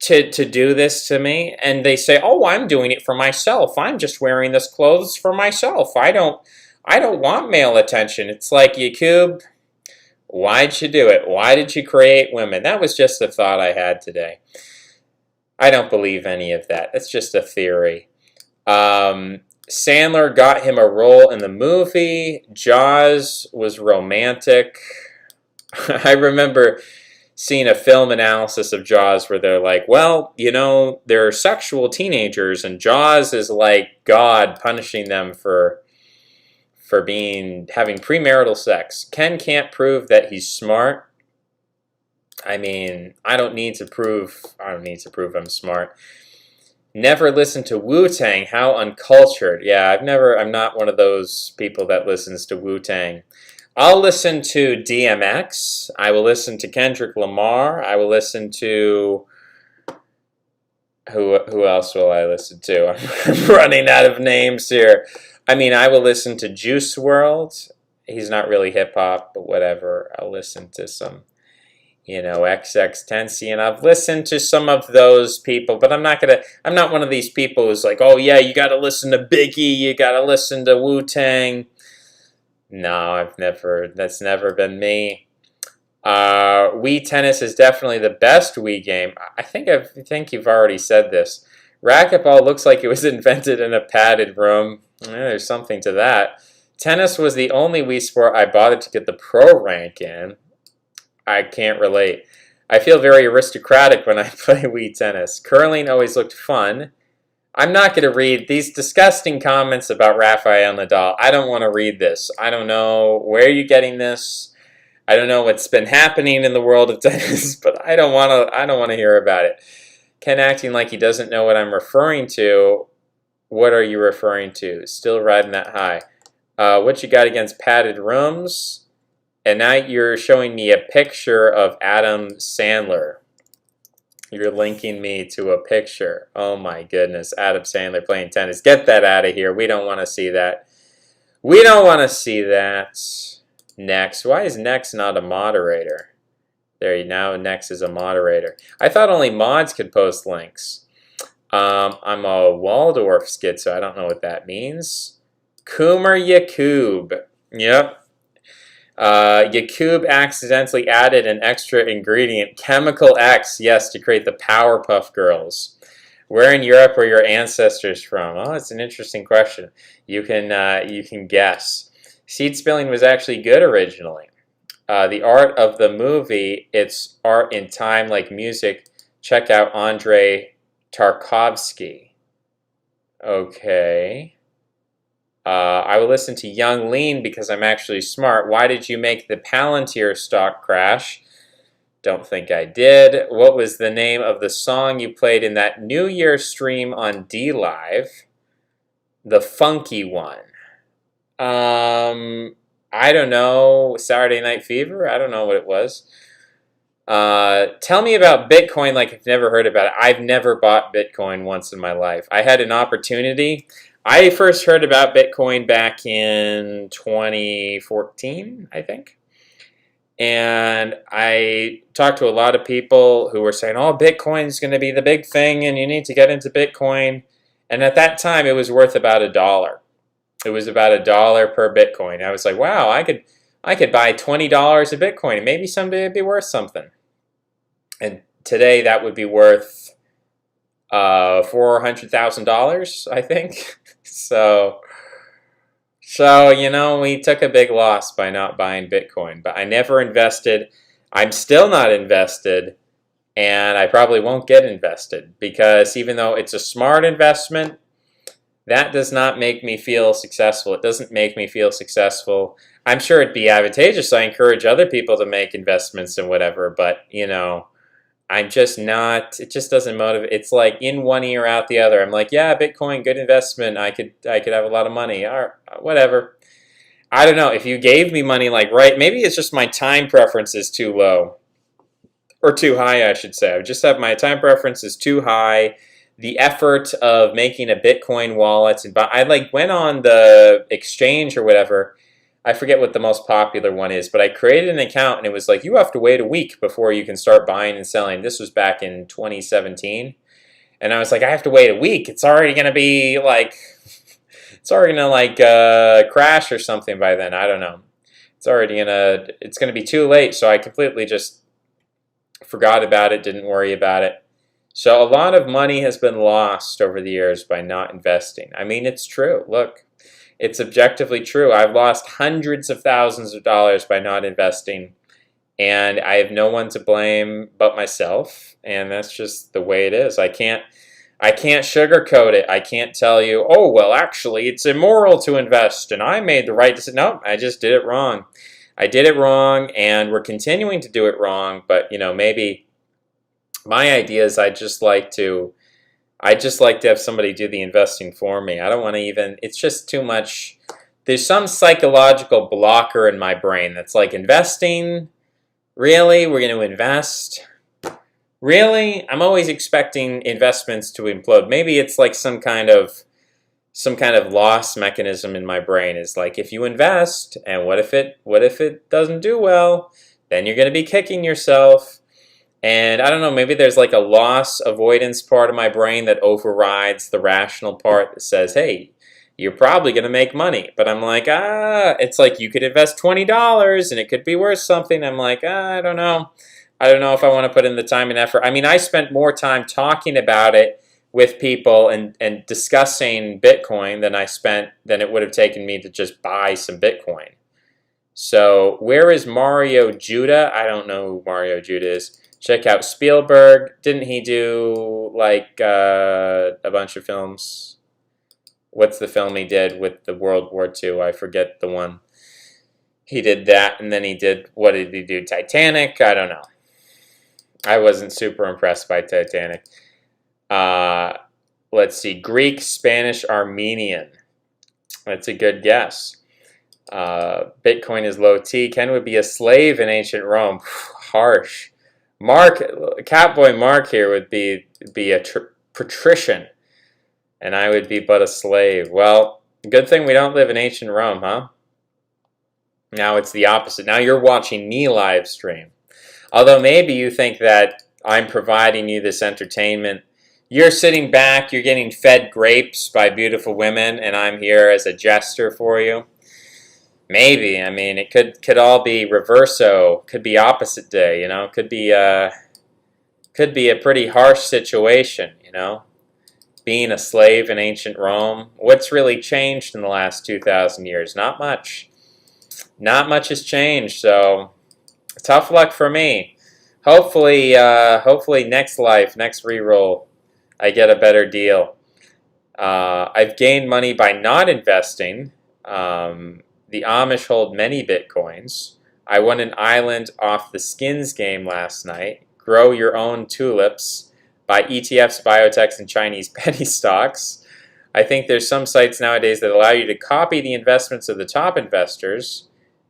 to do this to me? And they say, oh, I'm doing it for myself. I'm just wearing this clothes for myself. I don't want male attention. It's like, Jokkull, why'd you do it? Why did you create women? That was just a thought I had today. I don't believe any of that. That's just a theory. Sandler got him a role in the movie. Jaws was romantic. I remember seeing a film analysis of Jaws where they're like, well, they're sexual teenagers, and Jaws is like God punishing them for having premarital sex. Ken can't prove that he's smart. I mean, I don't need to prove I'm smart. Never listened to Wu-Tang. How uncultured. Yeah, I'm not one of those people that listens to Wu-Tang. I'll listen to DMX. I will listen to Kendrick Lamar. I will listen to... Who else will I listen to? I'm running out of names here. I mean, I will listen to Juice WRLD. He's not really hip-hop, but whatever. I'll listen to some... XX10C, and I've listened to some of those people, but I'm not one of these people who's like, oh yeah, you gotta listen to Biggie, you gotta listen to Wu-Tang. No, that's never been me. Wii Tennis is definitely the best Wii game. I think you've already said this. Racquetball looks like it was invented in a padded room. There's something to that. Tennis was the only Wii sport I bothered to get the pro rank in. I can't relate. I feel very aristocratic when I play Wii Tennis. Curling always looked fun. I'm not going to read these disgusting comments about Rafael Nadal. I don't want to read this. I don't know where you're getting this. I don't know what's been happening in the world of tennis, but I don't want to hear about it. Ken acting like he doesn't know what I'm referring to. What are you referring to? Still riding that high. What you got against padded rooms? And now you're showing me a picture of Adam Sandler. You're linking me to a picture. Oh my goodness, Adam Sandler playing tennis. Get that out of here. We don't want to see that. We don't want to see that. Next. Why is Next not a moderator? There you now. Next is a moderator. I thought only mods could post links. I'm a Waldorf schizo. I don't know what that means. Coomer Yakub. Yep. Yakub accidentally added an extra ingredient, Chemical X, yes, to create the Powerpuff Girls. Where in Europe are your ancestors from? Oh, it's an interesting question. You can guess. Seed spilling was actually good originally. The art of the movie, it's art in time like music. Check out Andrei Tarkovsky. Okay. I will listen to Young Lean because I'm actually smart. Why did you make the Palantir stock crash? Don't think I did. What was the name of the song you played in that New Year stream on DLive? The funky one. I don't know. Saturday Night Fever? I don't know what it was. Tell me about Bitcoin like I've never heard about it. I've never bought Bitcoin once in my life. I had an opportunity. I first heard about Bitcoin back in 2014, I think. And I talked to a lot of people who were saying, oh, Bitcoin is going to be the big thing and you need to get into Bitcoin. And at that time, it was worth about $1. It was about $1 per Bitcoin. I was like, wow, I could buy $20 of Bitcoin and maybe someday it'd be worth something. And today that would be worth $400,000, I think. So we took a big loss by not buying Bitcoin. But I never invested. I'm still not invested, and I probably won't get invested because even though it's a smart investment, that does not make me feel successful. It doesn't make me feel successful. I'm sure it'd be advantageous. I encourage other people to make investments and whatever, but I'm just not, it just doesn't motivate. It's like in one ear, out the other. I'm like, yeah, Bitcoin, good investment. I could have a lot of money. Or whatever. I don't know. If you gave me money maybe it's just my time preference is too low. Or too high, I should say. I just have my time preference is too high. The effort of making a Bitcoin wallet. And I went on the exchange or whatever. I forget what the most popular one is, but I created an account and it was like, you have to wait a week before you can start buying and selling. This was back in 2017. And I was like, I have to wait a week. It's already going to be it's already going to crash or something by then. I don't know. It's going to be too late. So I completely just forgot about it, didn't worry about it. So a lot of money has been lost over the years by not investing. I mean, it's true. Look. It's objectively true. I've lost hundreds of thousands of dollars by not investing, and I have no one to blame but myself, and that's just the way it is. I can't sugarcoat it. I can't tell you, oh, well, actually, it's immoral to invest, and I made the right decision. No, I just did it wrong. I did it wrong, and we're continuing to do it wrong, but, maybe my idea is I I'd just like to have somebody do the investing for me. I don't want to even, it's just too much. There's some psychological blocker in my brain that's like, investing? Really? We're going to invest? Really? I'm always expecting investments to implode. Maybe it's like some kind of loss mechanism in my brain is like, if you invest and what if it doesn't do well, then you're going to be kicking yourself. And I don't know, maybe there's like a loss avoidance part of my brain that overrides the rational part that says, hey, you're probably going to make money. But I'm like, it's like you could invest $20 and it could be worth something. I'm like, I don't know. I don't know if I want to put in the time and effort. I mean, I spent more time talking about it with people and discussing Bitcoin than it would have taken me to just buy some Bitcoin. So where is Mario Judah? I don't know who Mario Judah is. Check out Spielberg. Didn't he do like a bunch of films? What's the film he did with the World War II? I forget the one. He did that, and then he did, what did he do? Titanic? I don't know. I wasn't super impressed by Titanic. Let's see. Greek, Spanish, Armenian. That's a good guess. Bitcoin is low T. Ken would be a slave in ancient Rome. Harsh. Catboy Mark here would be a patrician, and I would be but a slave. Well, good thing we don't live in ancient Rome, huh? Now it's the opposite. Now you're watching me live stream. Although maybe you think that I'm providing you this entertainment. You're sitting back, you're getting fed grapes by beautiful women, and I'm here as a jester for you. Maybe. I mean, it could all be reverso. Could be opposite day, you know. Could be a pretty harsh situation, you know. Being a slave in ancient Rome. What's really changed in the last 2,000 years? Not much. Not much has changed, so tough luck for me. Hopefully next life, next reroll, I get a better deal. I've gained money by not investing. The Amish hold many Bitcoins. I won an island off the skins game last night. Grow your own tulips. Buy ETFs, biotechs, and Chinese penny stocks. I think there's some sites nowadays that allow you to copy the investments of the top investors.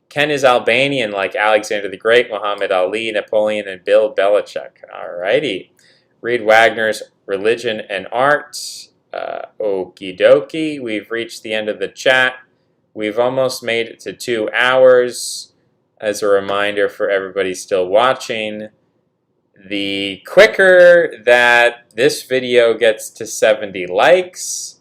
Ken is Albanian like Alexander the Great, Muhammad Ali, Napoleon, and Bill Belichick. Alrighty. Read Wagner's Religion and Art. Okie dokie. We've reached the end of the chat. We've almost made it to 2 hours. As a reminder for everybody still watching, the quicker that this video gets to 70 likes,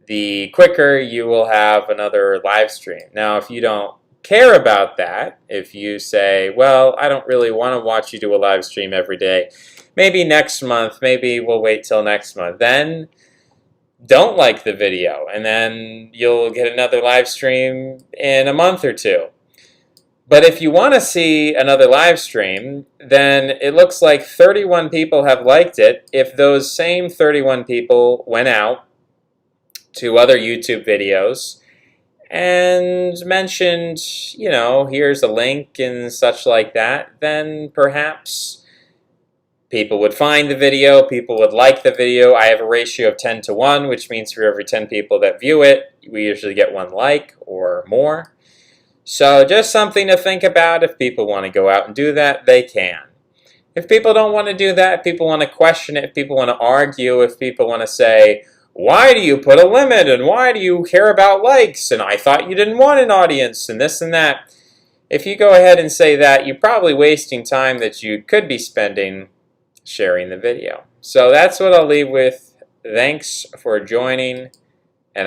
the quicker you will have another live stream. Now, if you don't care about that, if you say, well, I don't really want to watch you do a live stream every day, maybe next month, maybe we'll wait till next month, then don't like the video, and then you'll get another live stream in a month or 2. But if you want to see another live stream, then it looks like 31 people have liked it. If those same 31 people went out to other YouTube videos and mentioned, you know, here's a link and such like that, then perhaps people would find the video, people would like the video. I have a ratio of 10 to 1, which means for every 10 people that view it, we usually get 1 like or more. So just something to think about. If people want to go out and do that, they can. If people don't want to do that, if people want to question it, if people want to argue, if people want to say, why do you put a limit, and why do you care about likes, and I thought you didn't want an audience, and this and that. If you go ahead and say that, you're probably wasting time that you could be spending sharing the video. So that's what I'll leave with. Thanks for joining.